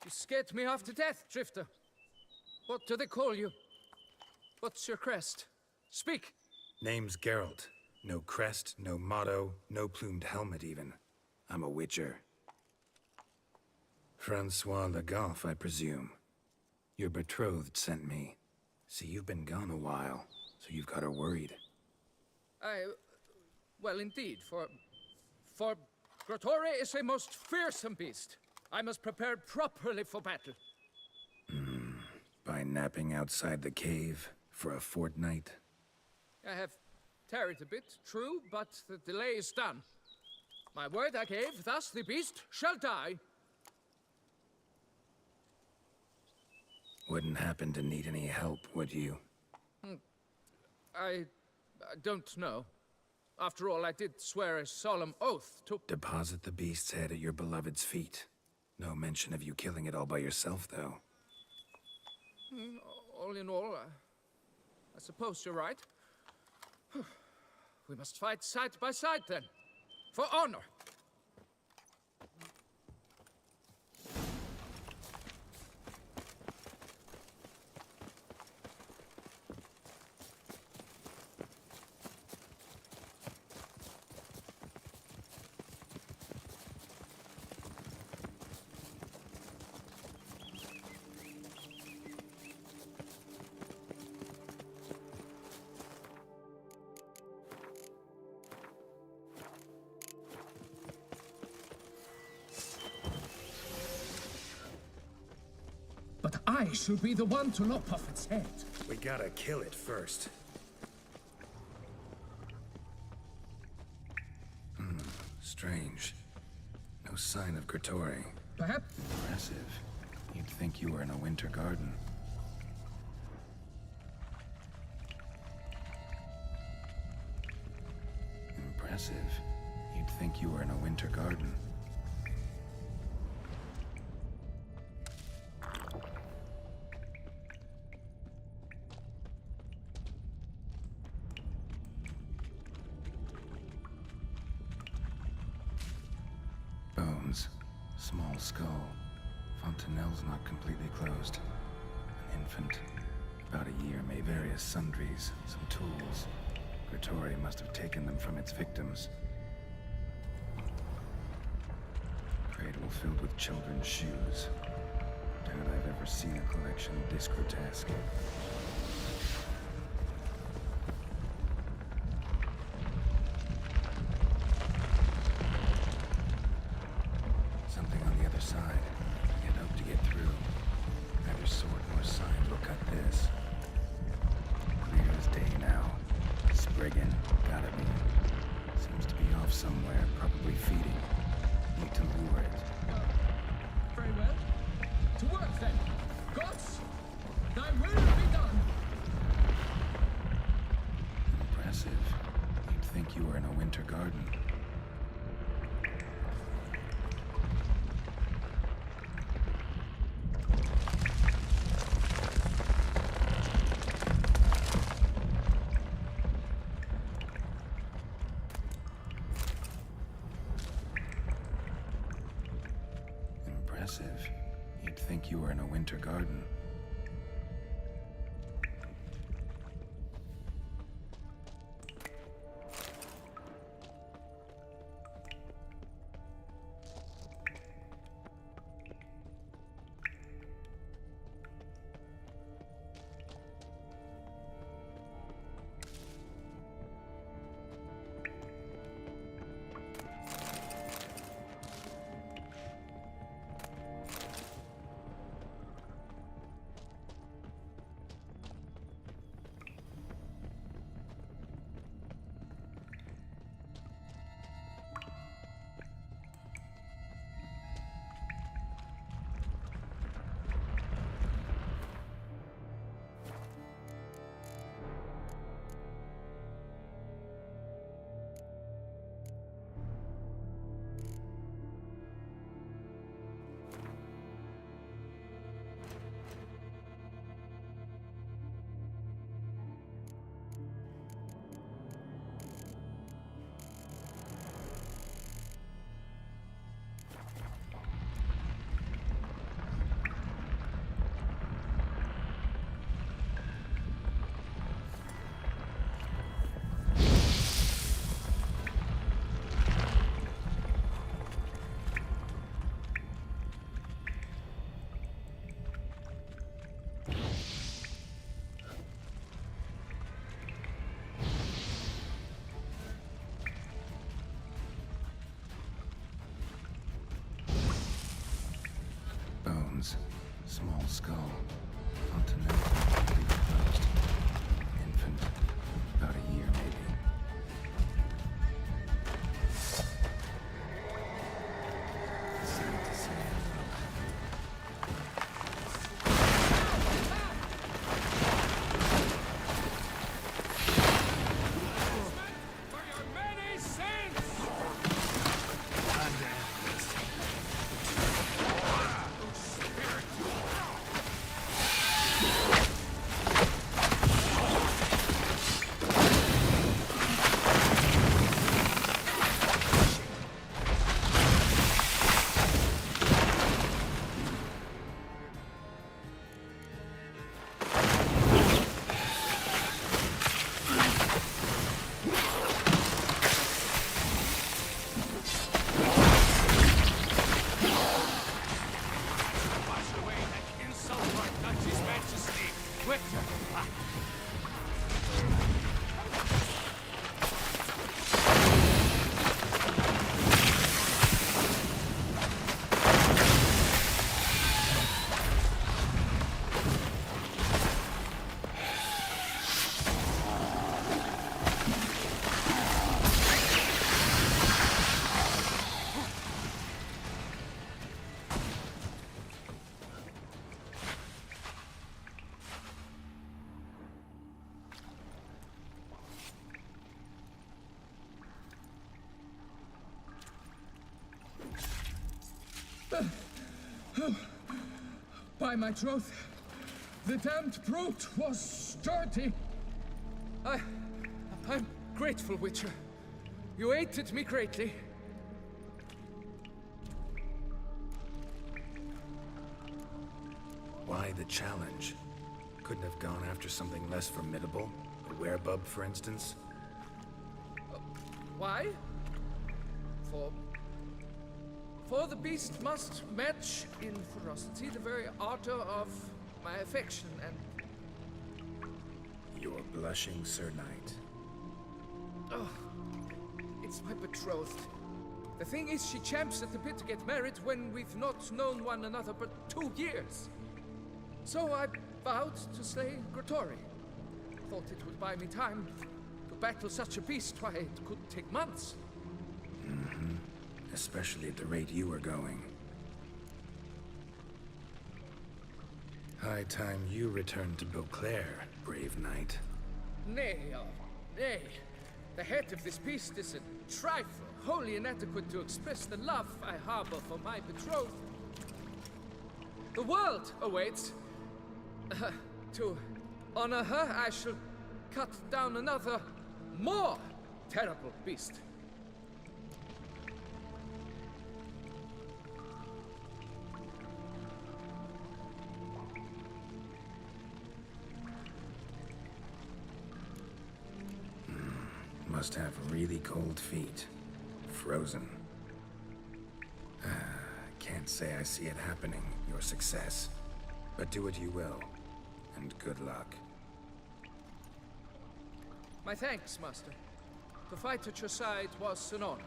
Speaker 13: you scared me half to death, Drifter. What do they call you? What's your crest? Speak!
Speaker 2: Name's Geralt. No crest, no motto, no plumed helmet even. I'm a witcher. Francois Le Goff, I presume. Your betrothed sent me. See, you've been gone a while, so you've got her worried.
Speaker 13: Well, indeed, for Grotore is a most fearsome beast. I must prepare properly for battle.
Speaker 2: By napping outside the cave for a fortnight?
Speaker 13: I have tarried a bit, true, but the delay is done. My word I gave, thus the beast shall die.
Speaker 2: Wouldn't happen to need any help, would you?
Speaker 13: I don't know. After all, I did swear a solemn oath to...
Speaker 2: Deposit the beast's head at your beloved's feet. No mention of you killing it all by yourself, though.
Speaker 13: All in all, I suppose you're right. We must fight side by side, then. For honor.
Speaker 5: But I should be the one to lop off its head.
Speaker 2: We gotta kill it first. Strange. No sign of Grotore.
Speaker 5: Perhaps...
Speaker 2: Impressive. You'd think you were in a winter garden. Impressive. You'd think you were in a winter garden. Bones. Small skull. Fontanelle's not completely closed. An infant. About a year, may various sundries, some tools. Grotore must have taken them from its victims. Cradle filled with children's shoes. Doubt I've ever seen a collection this grotesque. Something on the other side. Can't hope to get through. Neither sword nor sign will cut this. Clear as day now. Spriggan, gotta be. Seems to be off somewhere, probably feeding. Need to lure it.
Speaker 5: Very well. To work, then. Gods, thy will be done.
Speaker 2: Impressive. You'd think you were in a winter garden. Impressive. You'd think you were in a winter garden. bones. Small skull. Continental. Decomposed. Infant. About a year, maybe. Sad to say.
Speaker 13: For your many sins!
Speaker 14: By my troth, the damned brute was sturdy.
Speaker 13: I'm grateful, Witcher. You aided me greatly.
Speaker 2: Why the challenge? Couldn't have gone after something less formidable? A werebub, for instance?
Speaker 13: Why? For the beast must match in ferocity the very ardor of my affection, and...
Speaker 2: You're blushing, Sir Knight.
Speaker 13: Oh, it's my betrothed. The thing is, she champs at the bit to get married when we've not known one another but 2 years. So I vowed to slay Grottori. Thought it would buy me time to battle such a beast. Why, it could take months.
Speaker 2: Mm-hmm. Especially at the rate you were going. High time you returned to Beauclair, brave knight.
Speaker 13: Nay, nay. The head of this beast is a trifle, wholly inadequate to express the love I harbor for my betrothed. The world awaits. To honor her, I shall cut down another, more terrible beast.
Speaker 2: Must have really cold feet. Frozen. Can't say I see it happening, your success. But do what you will, and good luck.
Speaker 13: My thanks, Master. To fight at your side was an honor.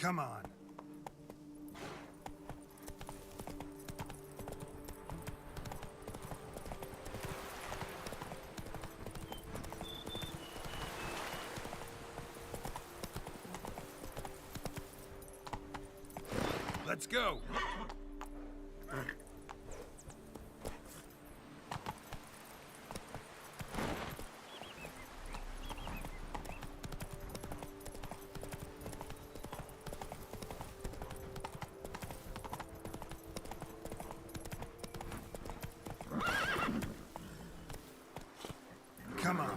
Speaker 2: Come on. Let's go. Come on.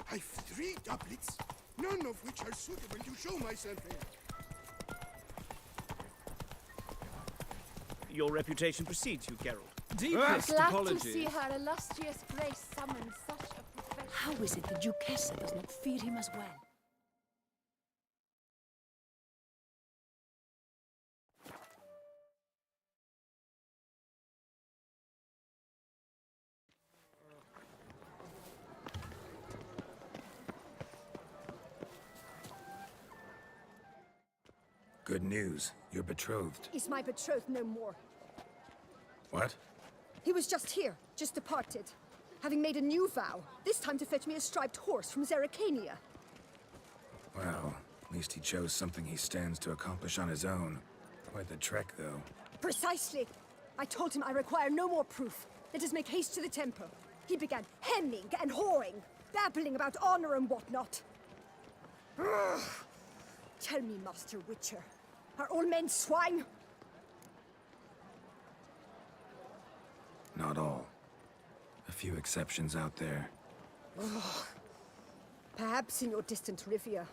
Speaker 12: I've 3 doublets, none of which are suitable to show myself in.
Speaker 15: Your reputation precedes you, Geralt.
Speaker 10: Deepest
Speaker 8: Glad to see her illustrious grace summon such a professional.
Speaker 10: How is it the Duchessa does not fear him as well?
Speaker 2: Good news. You're betrothed.
Speaker 4: Is my betrothed no more?
Speaker 2: What?
Speaker 4: He was just here, just departed, having made a new vow, this time to fetch me a striped horse from Zerrikania.
Speaker 2: Well, at least he chose something he stands to accomplish on his own. Quite the trek, though.
Speaker 4: Precisely. I told him I require no more proof. Let us make haste to the temple. He began hemming and hawing, babbling about honor and whatnot. Ugh. Tell me, Master Witcher, are all men swine?
Speaker 2: Not all. A few exceptions out there.
Speaker 4: Ugh. Perhaps in your distant Rivia.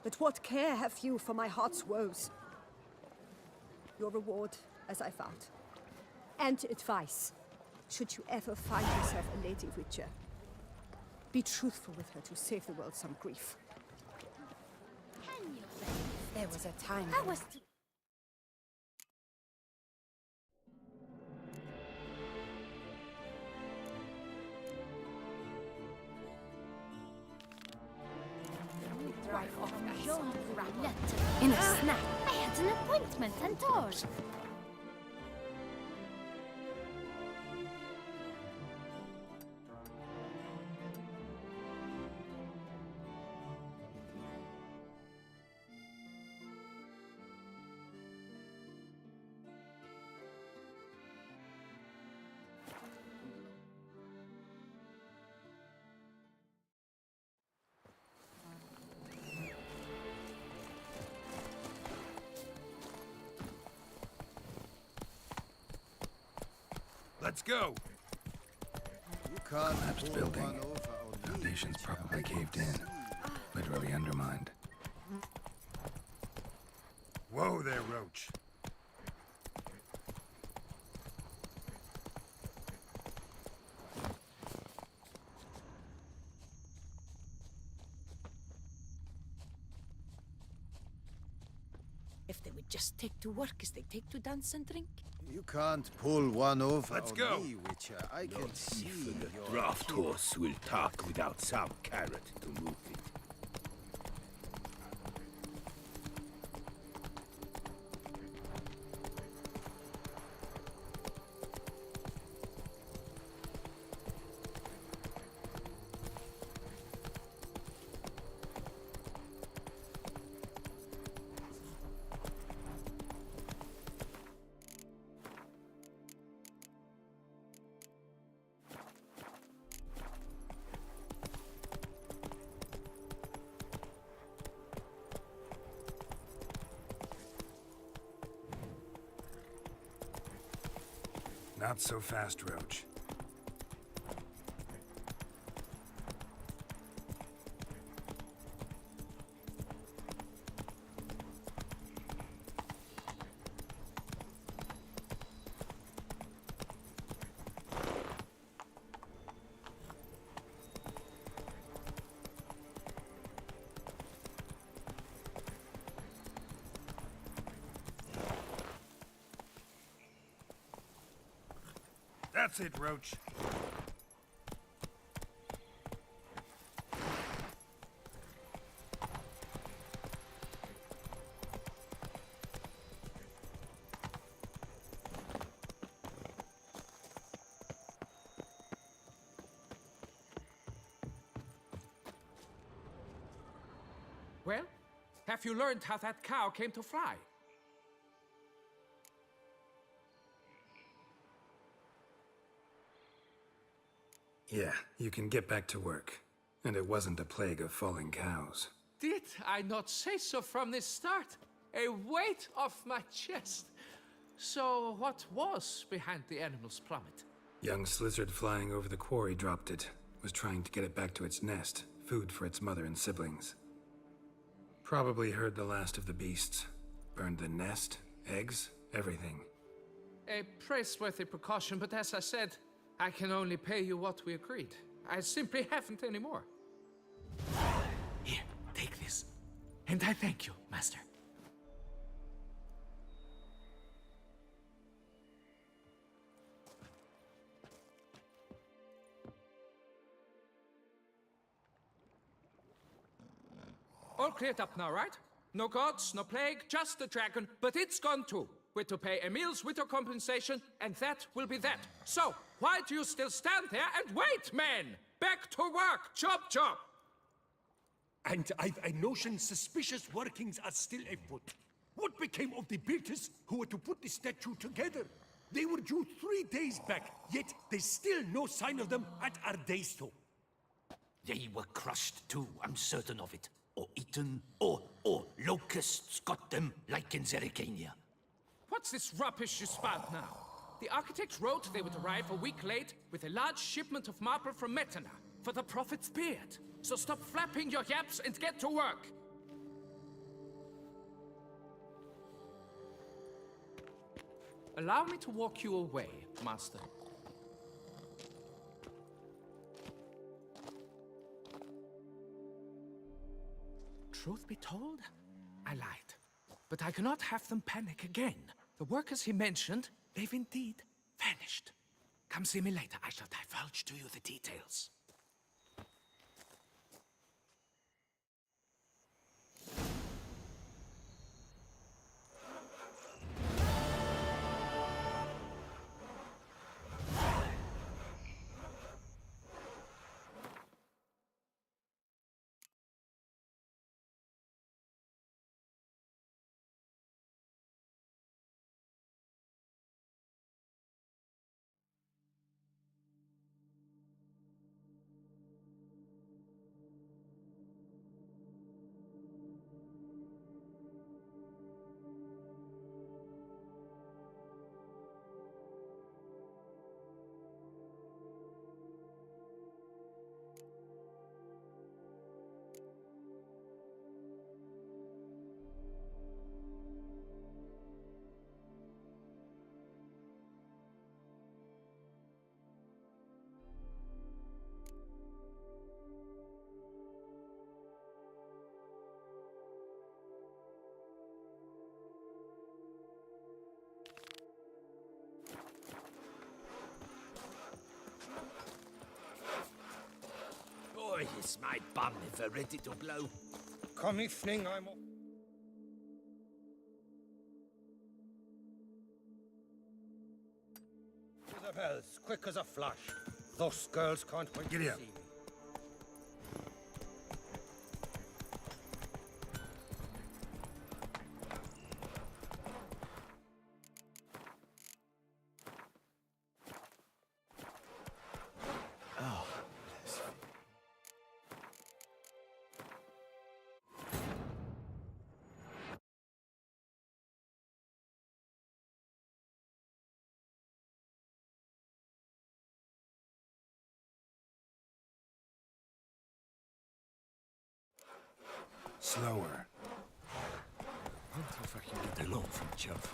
Speaker 4: But what care have you for my heart's woes? Your reward, as I found. And advice, should you ever find yourself a Lady Witcher. Be truthful with her to save the world some grief. There was a time
Speaker 8: I was to...
Speaker 10: Drive off that
Speaker 8: Jean
Speaker 10: song.
Speaker 8: Roulette. In a snap. I had an appointment and doors.
Speaker 2: Let's go!
Speaker 11: You can't
Speaker 2: Collapsed
Speaker 11: pull
Speaker 2: building.
Speaker 11: one over on me,
Speaker 2: Foundations
Speaker 11: Witcher.
Speaker 2: probably
Speaker 11: I can
Speaker 2: caved in.
Speaker 11: see.
Speaker 2: Literally undermined. Whoa there, Roach.
Speaker 10: If they would just take to work as they take to dance and drink.
Speaker 11: You can't pull one over
Speaker 2: Let's
Speaker 11: on
Speaker 2: go.
Speaker 11: me, Witcher. I can see your
Speaker 5: Draft horse will talk without some carrot to move it.
Speaker 2: Not so fast, Roach. That's it, Roach.
Speaker 13: Well, have you learned how that cow came to fly?
Speaker 2: Yeah, you can get back to work. And it wasn't a plague of falling cows.
Speaker 13: Did I not say so from the start? A weight off my chest. So what was behind the animal's plummet?
Speaker 2: Young slizzard flying over the quarry dropped it. Was trying to get it back to its nest. Food for its mother and siblings. Probably heard the last of the beasts. Burned the nest, eggs, everything.
Speaker 13: A praiseworthy precaution, but as I said, I can only pay you what we agreed. I simply haven't any more.
Speaker 5: Here, take this. And I thank you, Master.
Speaker 13: All cleared up now, right? No gods, no plague, just the dragon, but it's gone too. We're to pay Emil's widow compensation, and that will be that. So, why do you still stand there and wait, men? Back to work! Chop, chop!
Speaker 16: And I've a notion suspicious workings are still afoot. What became of the builders who were to put the statue together? They were due 3 days back, yet there's still no sign of them at Ardeisto.
Speaker 5: They were crushed too, I'm certain of it. Or eaten, or locusts got them, like in Zerikania.
Speaker 13: What's this rubbish you spout now? The architect wrote they would arrive a week late with a large shipment of marble from Metana for the prophet's beard. So stop flapping your yaps and get to work! Allow me to walk you away, Master. Truth be told, I lied. But I cannot have them panic again. The workers he mentioned, they've indeed vanished. Come see me later. I shall divulge to you the details.
Speaker 5: Boy, is my bum ever ready to blow.
Speaker 11: Come evening, I'm... To the bells, quick as a flash. Those girls can't wait to see me.
Speaker 2: Slower.
Speaker 5: I wonder if I can get along from Chelsea.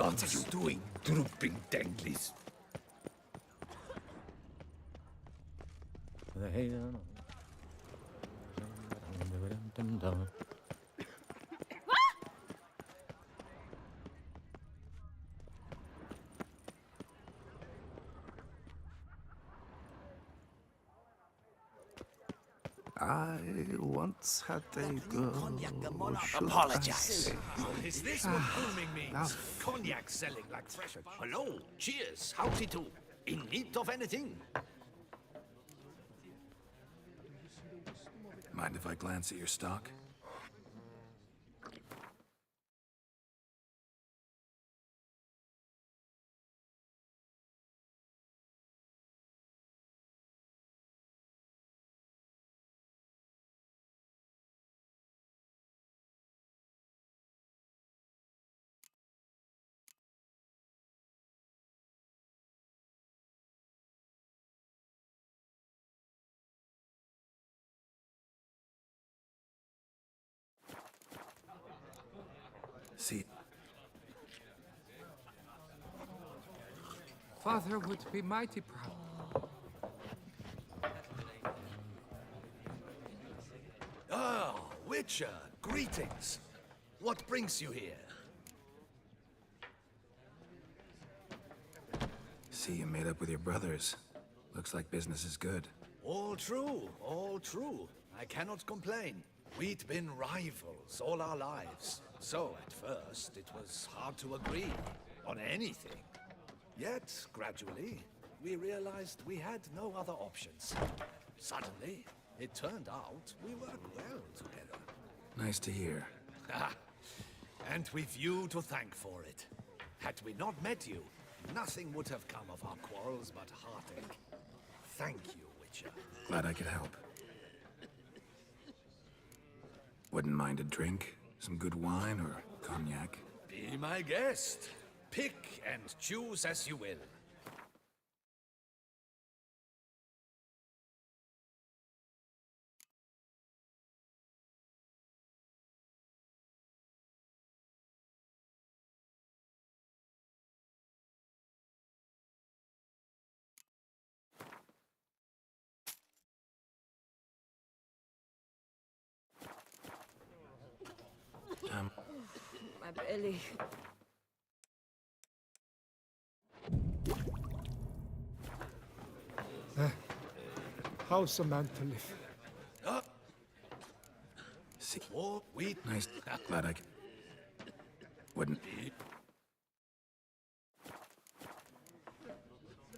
Speaker 6: What are you doing, drooping danglies?
Speaker 2: I once had a girl.
Speaker 6: Apologize. Is this what booming means? Cognac selling like fresh.
Speaker 5: Hello, cheers, howdy do. In need of anything?
Speaker 2: Mind if I glance at your stock? See,
Speaker 13: Father would be mighty proud.
Speaker 6: Ah, Witcher, greetings. What brings you here?
Speaker 2: see you made up with your brothers. Looks like business is good.
Speaker 6: All true, all true. I cannot complain. We'd been rivals all our lives. So, at first, it was hard to agree on anything. Yet, gradually, we realized we had no other options. Suddenly, it turned out we work well together.
Speaker 2: Nice to hear.
Speaker 6: And we've you to thank for it. Had we not met you, nothing would have come of our quarrels but heartache. Thank you, Witcher.
Speaker 2: Glad I could help. Wouldn't mind a drink? Some good wine or cognac?
Speaker 6: Be my guest. Pick and choose as you will.
Speaker 4: My belly.
Speaker 14: How's a man to live?
Speaker 2: See,
Speaker 6: Oh, we...
Speaker 2: nice. Glad I could. Wouldn't.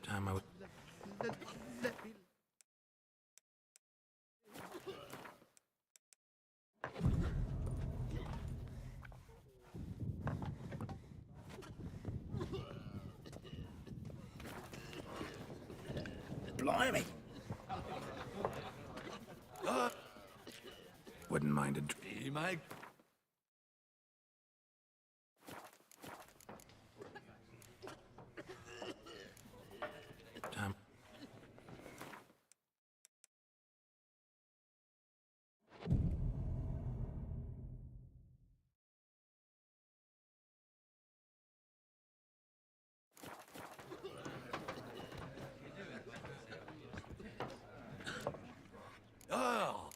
Speaker 2: Time I would.
Speaker 6: Blimey.
Speaker 2: Wouldn't mind a drink.
Speaker 6: Be my...
Speaker 2: Time.
Speaker 6: Oh,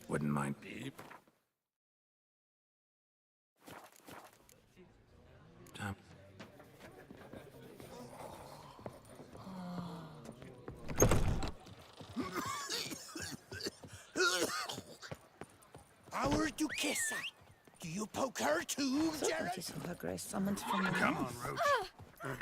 Speaker 2: Wouldn't mind. Time.
Speaker 10: Our Duchessa. Do you poke her too, Jared?
Speaker 17: Certainty, so her grace summoned from the
Speaker 16: Come on, Roach.